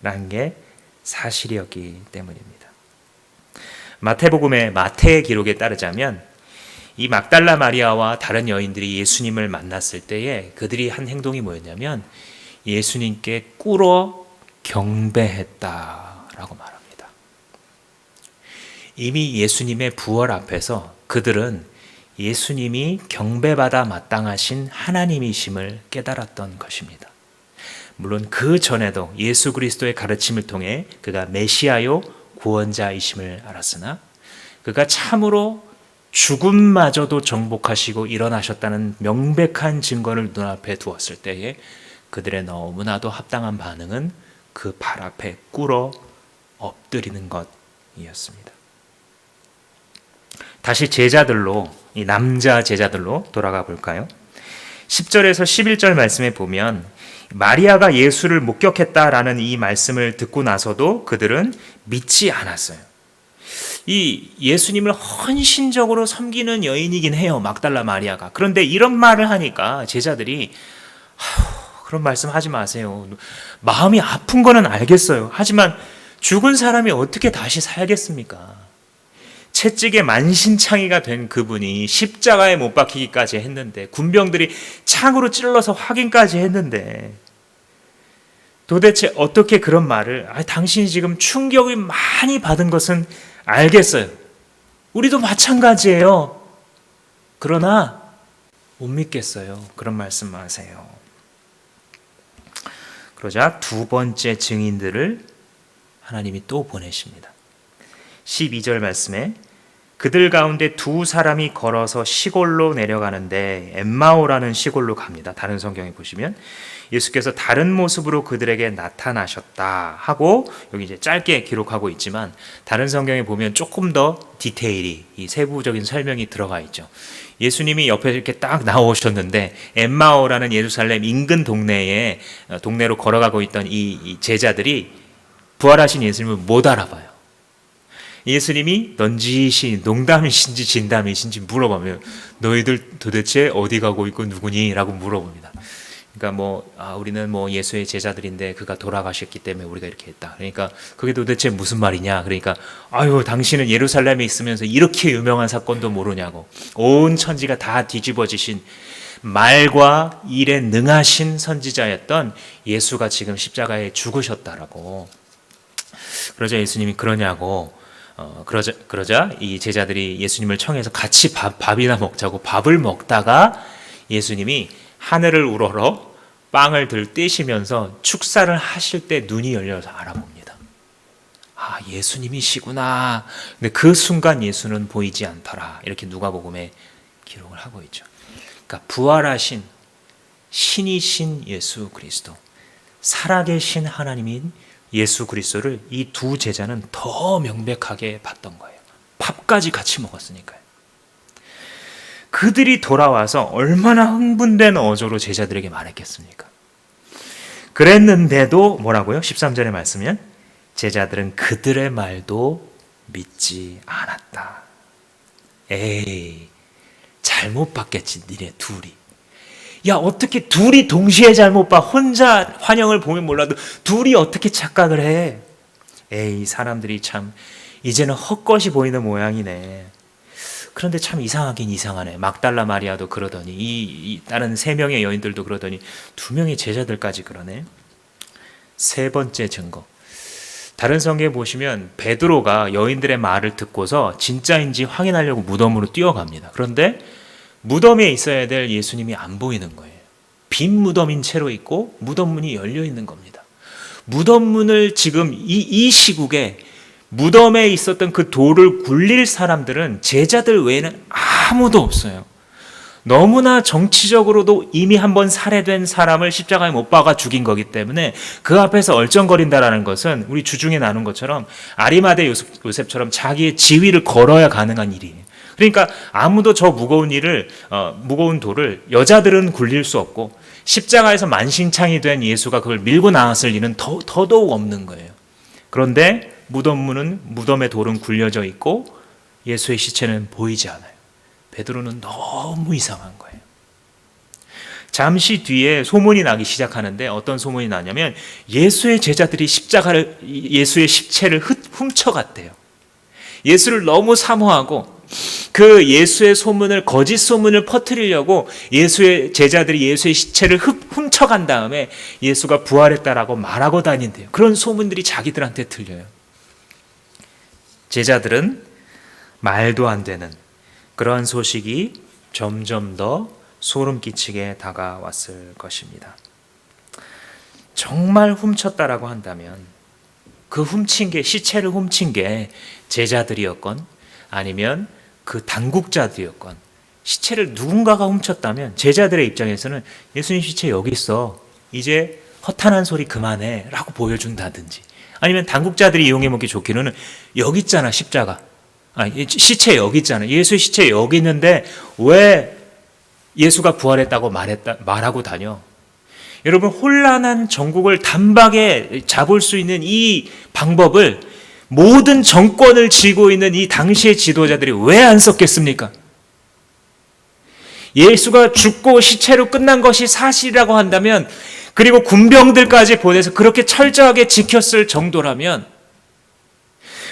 라는 게 사실이었기 때문입니다. 마태복음의 마태의 기록에 따르자면 이 막달라 마리아와 다른 여인들이 예수님을 만났을 때에 그들이 한 행동이 뭐였냐면 예수님께 꿇어 경배했다라고 말합니다. 이미 예수님의 부활 앞에서 그들은 예수님이 경배받아 마땅하신 하나님이심을 깨달았던 것입니다. 물론 그 전에도 예수 그리스도의 가르침을 통해 그가 메시아요 구원자이심을 알았으나 그가 참으로 죽음마저도 정복하시고 일어나셨다는 명백한 증거를 눈앞에 두었을 때에 그들의 너무나도 합당한 반응은 그 발 앞에 꿇어 엎드리는 것이었습니다. 다시 제자들로, 이 남자 제자들로 돌아가 볼까요? 10절에서 11절 말씀에 보면 마리아가 예수를 목격했다라는 이 말씀을 듣고 나서도 그들은 믿지 않았어요. 이 예수님을 헌신적으로 섬기는 여인이긴 해요, 막달라 마리아가. 그런데 이런 말을 하니까 제자들이 그런 말씀 하지 마세요. 마음이 아픈 거는 알겠어요. 하지만 죽은 사람이 어떻게 다시 살겠습니까? 채찍에 만신창이가 된 그분이 십자가에 못 박히기까지 했는데, 군병들이 창으로 찔러서 확인까지 했는데 도대체 어떻게 그런 말을, 당신이 지금 충격을 많이 받은 것은 알겠어요. 우리도 마찬가지예요. 그러나 못 믿겠어요. 그런 말씀 하세요. 그러자 두 번째 증인들을 하나님이 또 보내십니다. 12절 말씀에 그들 가운데 두 사람이 걸어서 시골로 내려가는데 엠마오라는 시골로 갑니다. 다른 성경에 보시면 예수께서 다른 모습으로 그들에게 나타나셨다 하고 여기 이제 짧게 기록하고 있지만 다른 성경에 보면 조금 더 디테일이, 이 세부적인 설명이 들어가 있죠. 예수님이 옆에 이렇게 딱 나오셨는데 엠마오라는 예루살렘 인근 동네로 걸어가고 있던 이 제자들이 부활하신 예수님을 못 알아봐요. 예수님이 넌지시 농담이신지 진담이신지 물어보면 너희들 도대체 어디 가고 있고 누구니? 라고 물어봅니다. 그러니까 우리는 예수의 제자들인데 그가 돌아가셨기 때문에 우리가 이렇게 했다. 그러니까 그게 도대체 무슨 말이냐? 그러니까 당신은 예루살렘에 있으면서 이렇게 유명한 사건도 모르냐고. 온 천지가 다 뒤집어지신 말과 일에 능하신 선지자였던 예수가 지금 십자가에 죽으셨다라고. 그러자 예수님이 그러냐고. 그러자 이 제자들이 예수님을 청해서 같이 밥이나 먹자고 밥을 먹다가 예수님이 하늘을 우러러 빵을 떼시면서 축사를 하실 때 눈이 열려서 알아봅니다. 예수님이시구나. 근데 그 순간 예수는 보이지 않더라. 이렇게 누가복음에 기록을 하고 있죠. 그러니까 부활하신 신이신 예수 그리스도, 살아계신 하나님인 예수 그리스도를 이 두 제자는 더 명백하게 봤던 거예요. 밥까지 같이 먹었으니까요. 그들이 돌아와서 얼마나 흥분된 어조로 제자들에게 말했겠습니까? 그랬는데도 뭐라고요? 13절의 말씀은 제자들은 그들의 말도 믿지 않았다. 에이, 잘못 봤겠지, 니네 둘이. 야, 어떻게 둘이 동시에 잘못 봐? 혼자 환영을 보면 몰라도 둘이 어떻게 착각을 해? 에이, 사람들이 참 이제는 헛것이 보이는 모양이네. 그런데 참 이상하긴 이상하네. 막달라 마리아도 그러더니 이 다른 세 명의 여인들도 그러더니 두 명의 제자들까지 그러네. 세 번째 증거. 다른 성경에 보시면 베드로가 여인들의 말을 듣고서 진짜인지 확인하려고 무덤으로 뛰어갑니다. 그런데 무덤에 있어야 될 예수님이 안 보이는 거예요. 빈 무덤인 채로 있고 무덤 문이 열려 있는 겁니다. 무덤 문을 지금 이 시국에 무덤에 있었던 그 돌을 굴릴 사람들은 제자들 외에는 아무도 없어요. 너무나 정치적으로도 이미 한번 살해된 사람을 십자가에 못 박아 죽인 거기 때문에 그 앞에서 얼쩡거린다라는 것은 우리 주중에 나눈 것처럼 아리마대 요셉처럼 자기의 지위를 걸어야 가능한 일이에요. 그러니까 아무도 저 무거운 돌을 여자들은 굴릴 수 없고 십자가에서 만신창이 된 예수가 그걸 밀고 나왔을 일은 더더욱 없는 거예요. 그런데 무덤의 돌은 굴려져 있고 예수의 시체는 보이지 않아요. 베드로는 너무 이상한 거예요. 잠시 뒤에 소문이 나기 시작하는데 어떤 소문이 나냐면 예수의 제자들이 예수의 시체를 훔쳐갔대요. 예수를 너무 사모하고 그 예수의 거짓 소문을 퍼뜨리려고 예수의 제자들이 예수의 시체를 훔쳐간 다음에 예수가 부활했다라고 말하고 다닌대요. 그런 소문들이 자기들한테 들려요. 제자들은 말도 안 되는 그러한 소식이 점점 더 소름 끼치게 다가왔을 것입니다. 정말 훔쳤다라고 한다면 그 시체를 훔친 게 제자들이었건 아니면 그 당국자들이었건 시체를 누군가가 훔쳤다면 제자들의 입장에서는 예수님 시체 여기 있어. 이제 허탄한 소리 그만해 라고 보여준다든지 아니면 당국자들이 이용해 먹기 좋기는 여기 있잖아 십자가. 시체 여기 있잖아. 예수의 시체 여기 있는데 왜 예수가 부활했다고 말하고 다녀? 여러분 혼란한 정국을 단박에 잡을 수 있는 이 방법을 모든 정권을 쥐고 있는 이 당시의 지도자들이 왜 안 썼겠습니까? 예수가 죽고 시체로 끝난 것이 사실이라고 한다면 그리고 군병들까지 보내서 그렇게 철저하게 지켰을 정도라면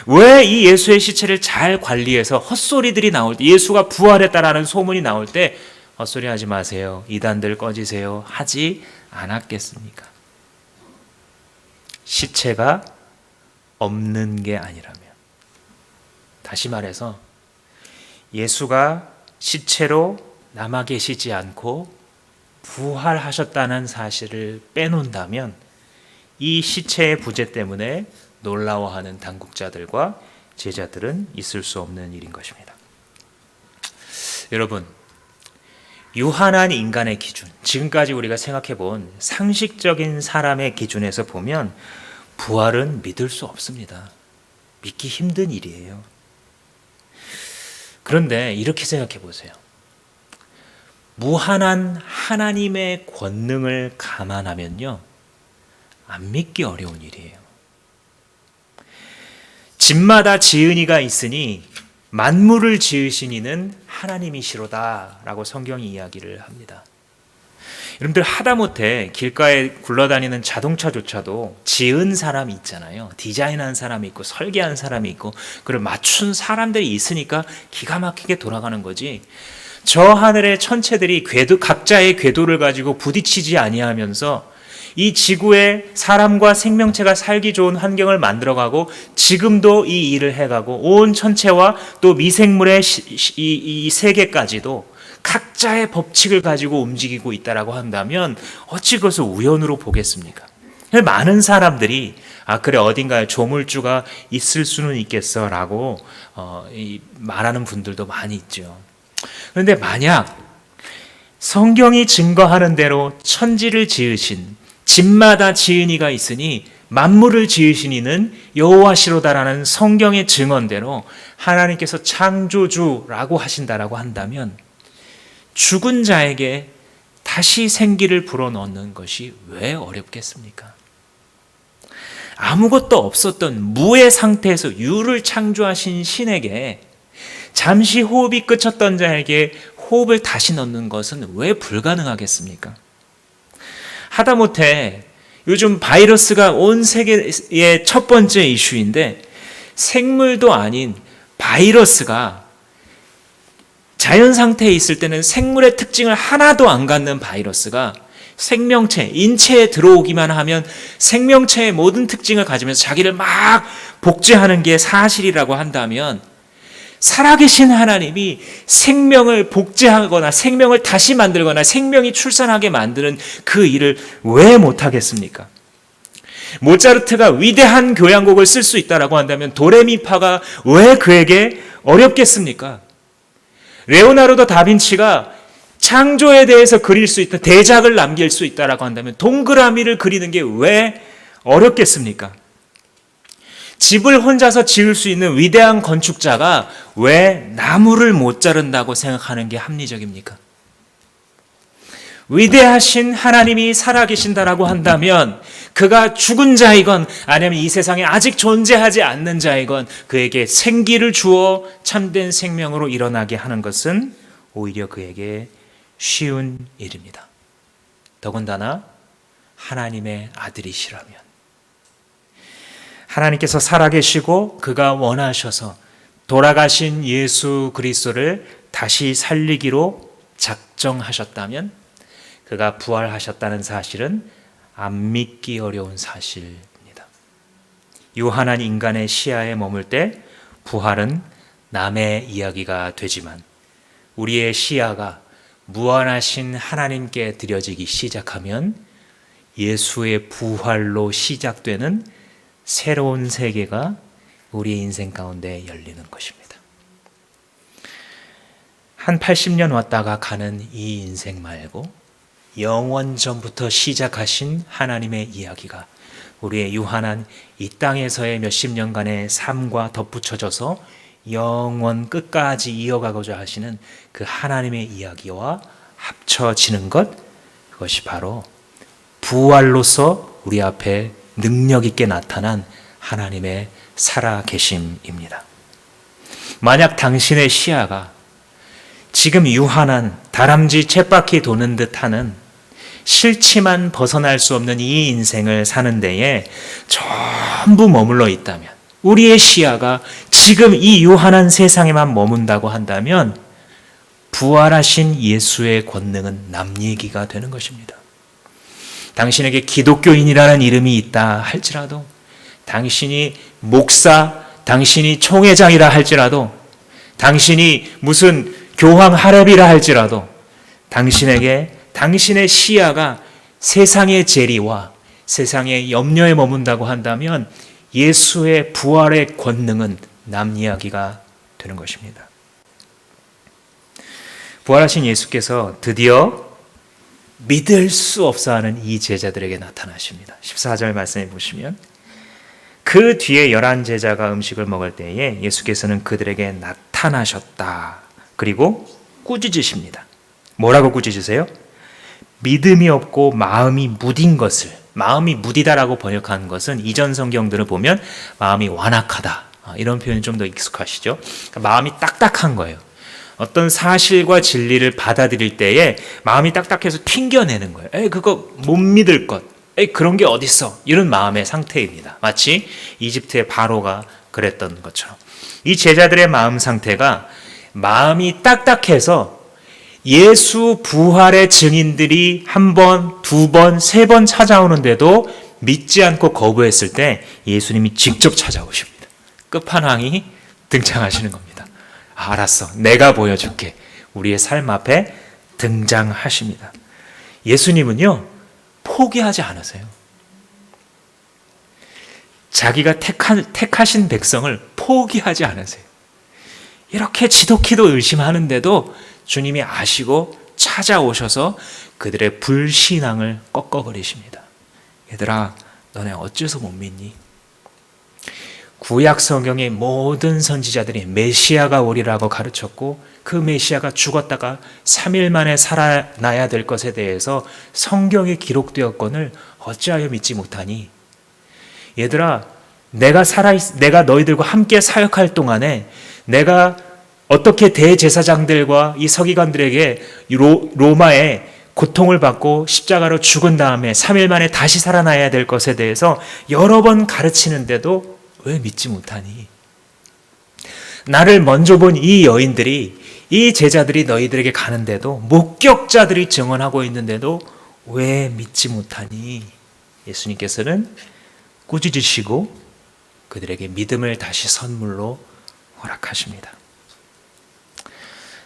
왜 이 예수의 시체를 잘 관리해서 헛소리들이 나올 때 예수가 부활했다라는 소문이 나올 때 헛소리 하지 마세요. 이단들 꺼지세요. 하지 않았겠습니까? 시체가 없는 게 아니라면 다시 말해서 예수가 시체로 남아 계시지 않고 부활하셨다는 사실을 빼놓는다면 이 시체의 부재 때문에 놀라워하는 당국자들과 제자들은 있을 수 없는 일인 것입니다. 여러분, 유한한 인간의 기준, 지금까지 우리가 생각해 본 상식적인 사람의 기준에서 보면 부활은 믿을 수 없습니다. 믿기 힘든 일이에요. 그런데 이렇게 생각해 보세요. 무한한 하나님의 권능을 감안하면요, 안 믿기 어려운 일이에요. 집마다 지은이가 있으니 만물을 지으신 이는 하나님이시로다라고 성경이 이야기를 합니다. 여러분들 하다못해 길가에 굴러다니는 자동차조차도 지은 사람이 있잖아요. 디자인한 사람이 있고 설계한 사람이 있고 그걸 맞춘 사람들이 있으니까 기가 막히게 돌아가는 거지. 저 하늘의 천체들이 각자의 궤도를 가지고 부딪히지 아니하면서 이 지구에 사람과 생명체가 살기 좋은 환경을 만들어가고 지금도 이 일을 해가고 온 천체와 또 미생물의 이 세계까지도 각자의 법칙을 가지고 움직이고 있다라고 한다면 어찌 그것을 우연으로 보겠습니까? 많은 사람들이 그래 어딘가에 조물주가 있을 수는 있겠어라고 말하는 분들도 많이 있죠. 그런데 만약 성경이 증거하는 대로 천지를 지으신 집마다 지은이가 있으니 만물을 지으신 이는 여호와시로다라는 성경의 증언대로 하나님께서 창조주라고 하신다라고 한다면 죽은 자에게 다시 생기를 불어넣는 것이 왜 어렵겠습니까? 아무것도 없었던 무의 상태에서 유를 창조하신 신에게 잠시 호흡이 그쳤던 자에게 호흡을 다시 넣는 것은 왜 불가능하겠습니까? 하다못해 요즘 바이러스가 온 세계의 첫 번째 이슈인데 생물도 아닌 바이러스가 자연 상태에 있을 때는 생물의 특징을 하나도 안 갖는 바이러스가 생명체, 인체에 들어오기만 하면 생명체의 모든 특징을 가지면서 자기를 막 복제하는 게 사실이라고 한다면 살아계신 하나님이 생명을 복제하거나 생명을 다시 만들거나 생명이 출산하게 만드는 그 일을 왜 못하겠습니까? 모차르트가 위대한 교향곡을 쓸 수 있다라고 한다면 도레미파가 왜 그에게 어렵겠습니까? 레오나르도 다빈치가 창조에 대해서 그릴 수 있다, 대작을 남길 수 있다라고 한다면 동그라미를 그리는 게 왜 어렵겠습니까? 집을 혼자서 지을 수 있는 위대한 건축자가 왜 나무를 못 자른다고 생각하는 게 합리적입니까? 위대하신 하나님이 살아계신다라고 한다면 그가 죽은 자이건 아니면 이 세상에 아직 존재하지 않는 자이건 그에게 생기를 주어 참된 생명으로 일어나게 하는 것은 오히려 그에게 쉬운 일입니다. 더군다나 하나님의 아들이시라면 하나님께서 살아계시고 그가 원하셔서 돌아가신 예수 그리스도를 다시 살리기로 작정하셨다면 그가 부활하셨다는 사실은 안 믿기 어려운 사실입니다. 유한한 인간의 시야에 머물 때 부활은 남의 이야기가 되지만 우리의 시야가 무한하신 하나님께 드려지기 시작하면 예수의 부활로 시작되는 새로운 세계가 우리의 인생 가운데 열리는 것입니다. 한 80년 왔다가 가는 이 인생 말고 영원 전부터 시작하신 하나님의 이야기가 우리의 유한한 이 땅에서의 몇십 년간의 삶과 덧붙여져서 영원 끝까지 이어가고자 하시는 그 하나님의 이야기와 합쳐지는 것, 그것이 바로 부활로서 우리 앞에 능력 있게 나타난 하나님의 살아계심입니다. 만약 당신의 시야가 지금 유한한 다람쥐 쳇바퀴 도는 듯하는 싫지만 벗어날 수 없는 이 인생을 사는 데에 전부 머물러 있다면, 우리의 시야가 지금 이 유한한 세상에만 머문다고 한다면 부활하신 예수의 권능은 남 얘기가 되는 것입니다. 당신에게 기독교인이라는 이름이 있다 할지라도, 당신이 목사, 당신이 총회장이라 할지라도, 당신이 무슨 교황 하랩이라 할지라도 당신에게 당신의 시야가 세상의 재리와 세상의 염려에 머문다고 한다면 예수의 부활의 권능은 남 이야기가 되는 것입니다. 부활하신 예수께서 드디어 믿을 수 없어하는 이 제자들에게 나타나십니다. 14절 말씀해 보시면 그 뒤에 11 제자가 음식을 먹을 때에 예수께서는 그들에게 나타나셨다. 그리고 꾸짖으십니다. 뭐라고 꾸짖으세요? 믿음이 없고 마음이 무딘 것을, 마음이 무디다라고 번역한 것은 이전 성경들을 보면 마음이 완악하다, 이런 표현이 좀 더 익숙하시죠? 그러니까 마음이 딱딱한 거예요. 어떤 사실과 진리를 받아들일 때에 마음이 딱딱해서 튕겨내는 거예요. 에이, 그거 못 믿을 것, 에이, 그런 게 어딨어, 이런 마음의 상태입니다. 마치 이집트의 바로가 그랬던 것처럼 이 제자들의 마음 상태가 마음이 딱딱해서 예수 부활의 증인들이 한 번, 두 번, 세 번 찾아오는데도 믿지 않고 거부했을 때 예수님이 직접 찾아오십니다. 끝판왕이 등장하시는 겁니다. 알았어, 내가 보여줄게. 우리의 삶 앞에 등장하십니다. 예수님은요, 포기하지 않으세요. 자기가 택하신 백성을 포기하지 않으세요. 이렇게 지독히도 의심하는데도 주님이 아시고 찾아오셔서 그들의 불신앙을 꺾어버리십니다. 얘들아, 너네 어째서 못 믿니? 구약 성경의 모든 선지자들이 메시아가 오리라고 가르쳤고 그 메시아가 죽었다가 3일 만에 살아나야 될 것에 대해서 성경에 기록되었건을 어찌하여 믿지 못하니? 얘들아, 내가 너희들과 함께 사역할 동안에 내가 어떻게 대제사장들과 이 서기관들에게 로마의 고통을 받고 십자가로 죽은 다음에 3일 만에 다시 살아나야 될 것에 대해서 여러 번 가르치는데도 왜 믿지 못하니? 나를 먼저 본 이 여인들이, 이 제자들이 너희들에게 가는데도, 목격자들이 증언하고 있는데도 왜 믿지 못하니? 예수님께서는 꾸짖으시고 그들에게 믿음을 다시 선물로 허락하십니다.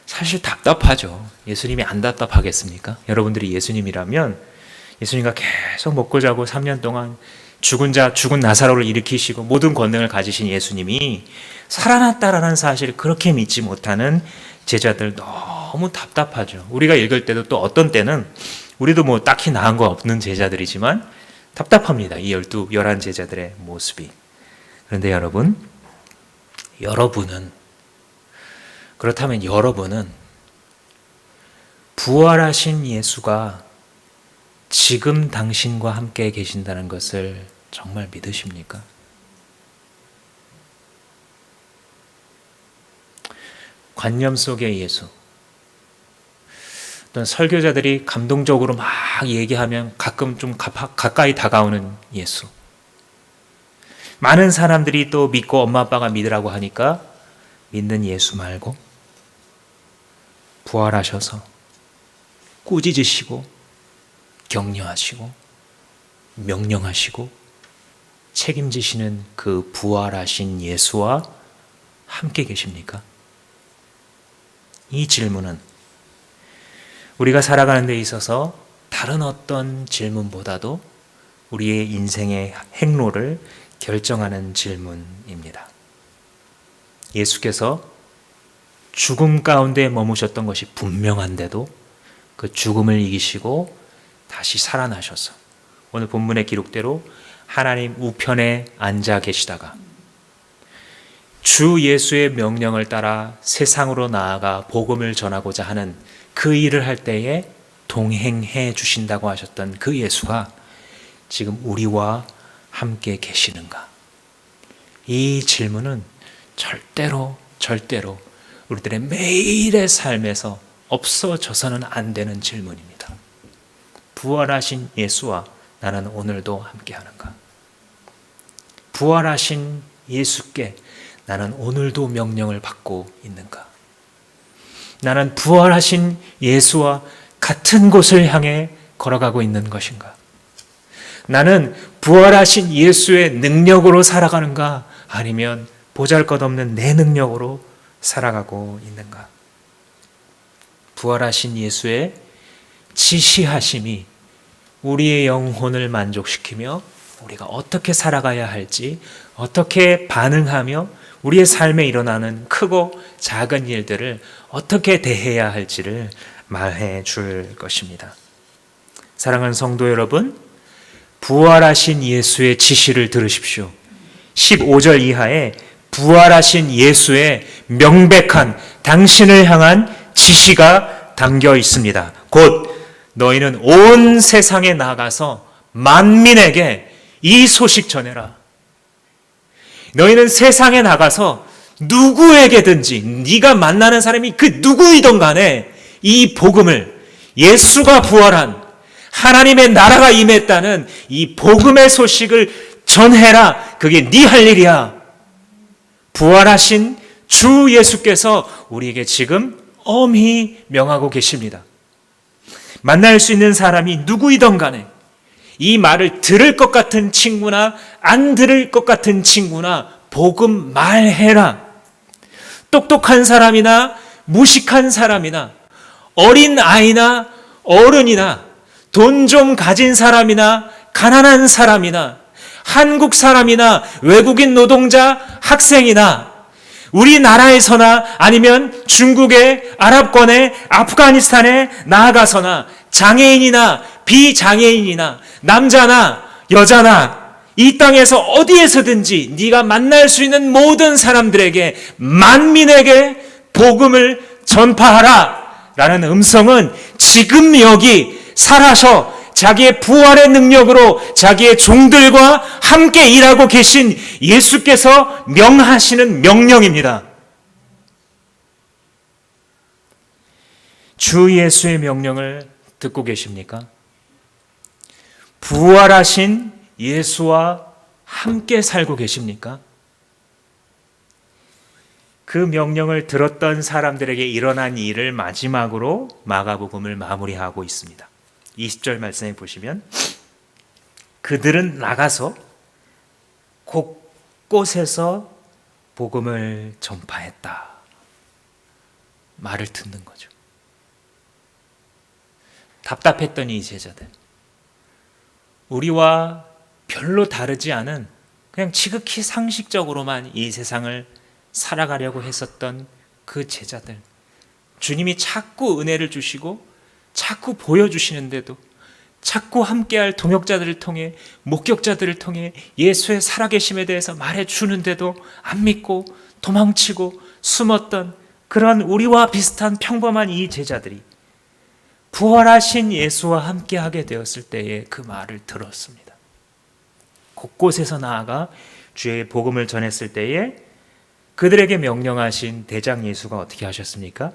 사실 답답하죠. 예수님이 안 답답하겠습니까? 여러분들이 예수님이라면 예수님과 계속 먹고 자고 3년 동안 죽은 나사로를 일으키시고 모든 권능을 가지신 예수님이 살아났다라는 사실을 그렇게 믿지 못하는 제자들 너무 답답하죠. 우리가 읽을 때도 또 어떤 때는 우리도 뭐 딱히 나은 거 없는 제자들이지만 답답합니다. 이 11 제자들의 모습이. 그런데 그렇다면 여러분은 부활하신 예수가 지금 당신과 함께 계신다는 것을 정말 믿으십니까? 관념 속의 예수. 어떤 설교자들이 감동적으로 막 얘기하면 가끔 좀 가까이 다가오는 예수. 많은 사람들이 또 믿고 엄마 아빠가 믿으라고 하니까 믿는 예수 말고 부활하셔서 꾸짖으시고 격려하시고 명령하시고 책임지시는 그 부활하신 예수와 함께 계십니까? 이 질문은 우리가 살아가는 데 있어서 다른 어떤 질문보다도 우리의 인생의 행로를 결정하는 질문입니다. 예수께서 죽음 가운데 머무셨던 것이 분명한데도 그 죽음을 이기시고 다시 살아나셔서 오늘 본문의 기록대로 하나님 우편에 앉아 계시다가 주 예수의 명령을 따라 세상으로 나아가 복음을 전하고자 하는 그 일을 할 때에 동행해 주신다고 하셨던 그 예수가 지금 우리와 함께 계시는가? 이 질문은 절대로 우리들의 매일의 삶에서 없어져서는 안 되는 질문입니다. 부활하신 예수와 나는 오늘도 함께하는가? 부활하신 예수께 나는 오늘도 명령을 받고 있는가? 나는 부활하신 예수와 같은 곳을 향해 걸어가고 있는 것인가? 나는 부활하신 예수의 능력으로 살아가는가? 아니면 보잘것없는 내 능력으로 살아가고 있는가? 부활하신 예수의 지시하심이 우리의 영혼을 만족시키며 우리가 어떻게 살아가야 할지, 어떻게 반응하며 우리의 삶에 일어나는 크고 작은 일들을 어떻게 대해야 할지를 말해 줄 것입니다. 사랑하는 성도 여러분, 부활하신 예수의 지시를 들으십시오. 15절 이하에 부활하신 예수의 명백한 당신을 향한 지시가 담겨 있습니다. 곧 너희는 온 세상에 나가서 만민에게 이 소식 전해라. 너희는 세상에 나가서 누구에게든지 네가 만나는 사람이 그 누구이든 간에 이 복음을, 예수가 부활한 하나님의 나라가 임했다는 이 복음의 소식을 전해라. 그게 네 할 일이야. 부활하신 주 예수께서 우리에게 지금 엄히 명하고 계십니다. 만날 수 있는 사람이 누구이든 간에 이 말을 들을 것 같은 친구나 안 들을 것 같은 친구나 복음 말해라. 똑똑한 사람이나 무식한 사람이나 어린 아이나 어른이나 돈 좀 가진 사람이나 가난한 사람이나 한국 사람이나 외국인 노동자, 학생이나 우리나라에서나 아니면 중국의 아랍권의 아프가니스탄에 나아가서나 장애인이나 비장애인이나 남자나 여자나 이 땅에서 어디에서든지 네가 만날 수 있는 모든 사람들에게 만민에게 복음을 전파하라 라는 음성은 지금 여기 살아서 자기의 부활의 능력으로 자기의 종들과 함께 일하고 계신 예수께서 명하시는 명령입니다. 주 예수의 명령을 듣고 계십니까? 부활하신 예수와 함께 살고 계십니까? 그 명령을 들었던 사람들에게 일어난 일을 마지막으로 마가복음을 마무리하고 있습니다. 20절 말씀에 보시면 그들은 나가서 곳곳에서 복음을 전파했다. 말을 듣는 거죠. 답답했던 이 제자들, 우리와 별로 다르지 않은 그냥 지극히 상식적으로만 이 세상을 살아가려고 했었던 그 제자들, 주님이 자꾸 은혜를 주시고 자꾸 보여주시는데도, 자꾸 함께할 동역자들을 통해, 목격자들을 통해 예수의 살아계심에 대해서 말해주는데도 안 믿고 도망치고 숨었던 그런 우리와 비슷한 평범한 이 제자들이 부활하신 예수와 함께하게 되었을 때에 그 말을 들었습니다. 곳곳에서 나아가 주의 복음을 전했을 때에 그들에게 명령하신 대장 예수가 어떻게 하셨습니까?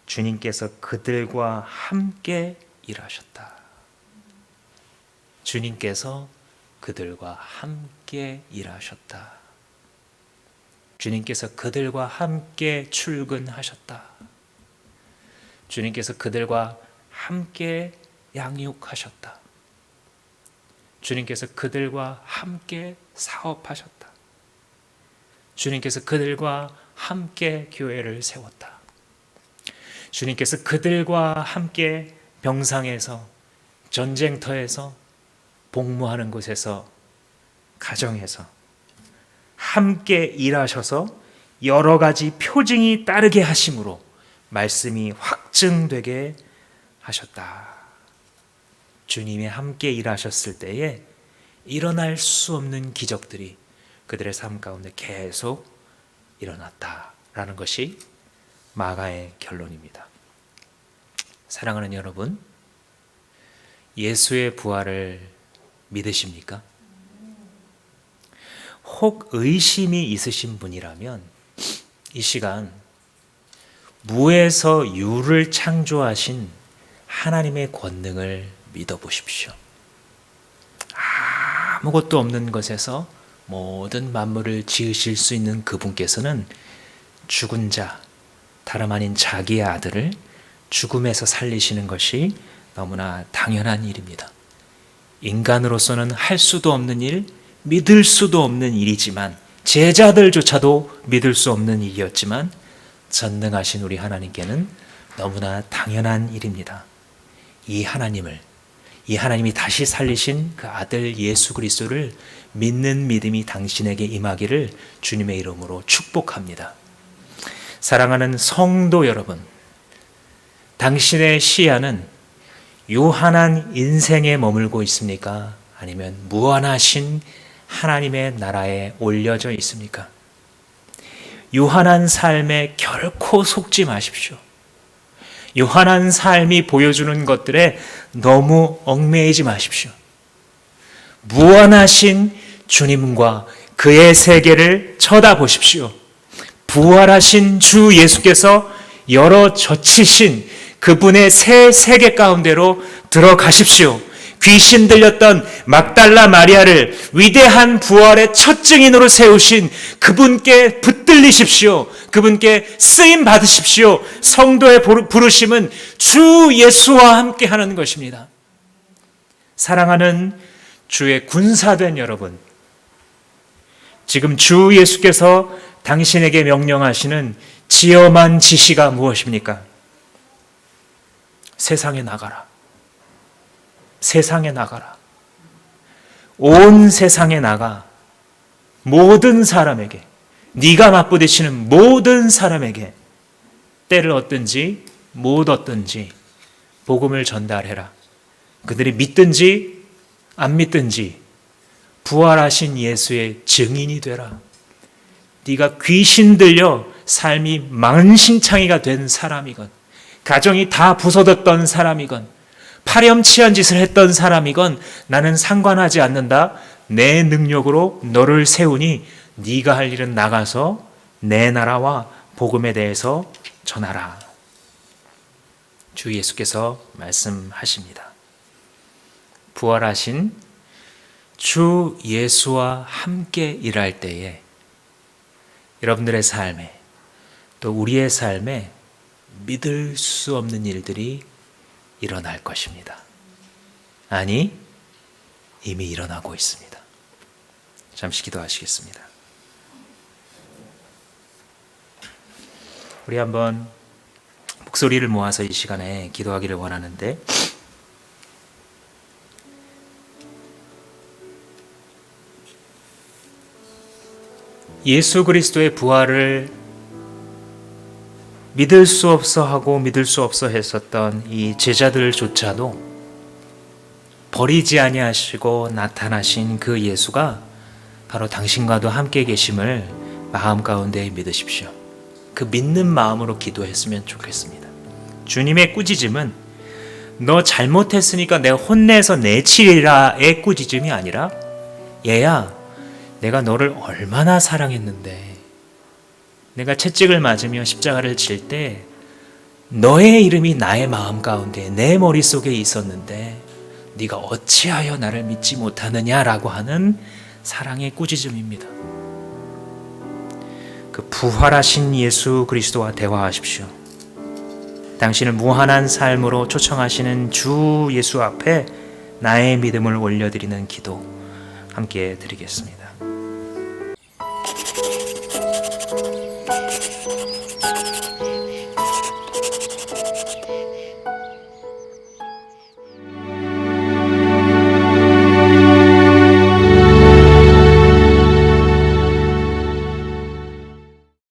주님께서 그들과 함께 일하셨다. 주님께서 그들과 함께 일하셨다. 주님께서 그들과 함께 출근하셨다. 주님께서 그들과 함께 양육하셨다. 주님께서 그들과 함께 사업하셨다. 주님께서 그들과 함께 교회를 세웠다. 주님께서 그들과 함께 병상에서, 전쟁터에서, 복무하는 곳에서, 가정에서 함께 일하셔서 여러 가지 표징이 따르게 하심으로 말씀이 확증되게 하셨다. 주님이 함께 일하셨을 때에 일어날 수 없는 기적들이 그들의 삶 가운데 계속 일어났다라는 것이 마가의 결론입니다. 사랑하는 여러분, 예수의 부활을 믿으십니까? 혹 의심이 있으신 분이라면 이 시간 무에서 유를 창조하신 하나님의 권능을 믿어보십시오. 아무것도 없는 것에서 모든 만물을 지으실 수 있는 그분께서는 죽은 자, 다름 아닌 자기의 아들을 죽음에서 살리시는 것이 너무나 당연한 일입니다. 인간으로서는 할 수도 없는 일, 믿을 수도 없는 일이지만, 제자들조차도 믿을 수 없는 일이었지만 전능하신 우리 하나님께는 너무나 당연한 일입니다. 이 하나님이 다시 살리신 그 아들 예수 그리스도를 믿는 믿음이 당신에게 임하기를 주님의 이름으로 축복합니다. 사랑하는 성도 여러분, 당신의 시야는 요한한 인생에 머물고 있습니까? 아니면 무한하신 하나님의 나라에 올려져 있습니까? 요한한 삶에 결코 속지 마십시오. 요한한 삶이 보여주는 것들에 너무 얽매이지 마십시오. 무한하신 주님과 그의 세계를 쳐다보십시오. 부활하신 주 예수께서 열어 젖히신 그분의 새 세계 가운데로 들어가십시오. 귀신 들렸던 막달라 마리아를 위대한 부활의 첫 증인으로 세우신 그분께 붙들리십시오. 그분께 쓰임 받으십시오. 성도의 부르심은 주 예수와 함께 하는 것입니다. 사랑하는 주의 군사된 여러분, 지금 주 예수께서 당신에게 명령하시는 지엄한 지시가 무엇입니까? 세상에 나가라. 세상에 나가라. 온 세상에 나가 모든 사람에게, 네가 맞부딪히는 모든 사람에게 때를 얻든지 못 얻든지 복음을 전달해라. 그들이 믿든지 안 믿든지 부활하신 예수의 증인이 되라. 네가 귀신 들려 삶이 만신창이가 된 사람이건, 가정이 다 부서졌던 사람이건, 파렴치한 짓을 했던 사람이건 나는 상관하지 않는다. 내 능력으로 너를 세우니 네가 할 일은 나가서 내 나라와 복음에 대해서 전하라. 주 예수께서 말씀하십니다. 부활하신 주 예수와 함께 일할 때에 여러분들의 삶에 또 우리의 삶에 믿을 수 없는 일들이 일어날 것입니다. 아니, 이미 일어나고 있습니다. 잠시 기도하시겠습니다. 우리 한번 목소리를 모아서 이 시간에 기도하기를 원하는데, 예수 그리스도의 부활을 믿을 수 없어 하고 믿을 수 없어 했었던 이 제자들조차도 버리지 아니하시고 나타나신 그 예수가 바로 당신과도 함께 계심을 마음 가운데 믿으십시오. 그 믿는 마음으로 기도했으면 좋겠습니다. 주님의 꾸짖음은 너 잘못했으니까 내가 혼내서 내치리라의 꾸짖음이 아니라, 얘야, 내가 너를 얼마나 사랑했는데 내가 채찍을 맞으며 십자가를 칠 때 너의 이름이 나의 마음 가운데 내 머릿속에 있었는데 네가 어찌하여 나를 믿지 못하느냐라고 하는 사랑의 꾸짖음입니다. 그 부활하신 예수 그리스도와 대화하십시오. 당신을 무한한 삶으로 초청하시는 주 예수 앞에 나의 믿음을 올려드리는 기도 함께 드리겠습니다.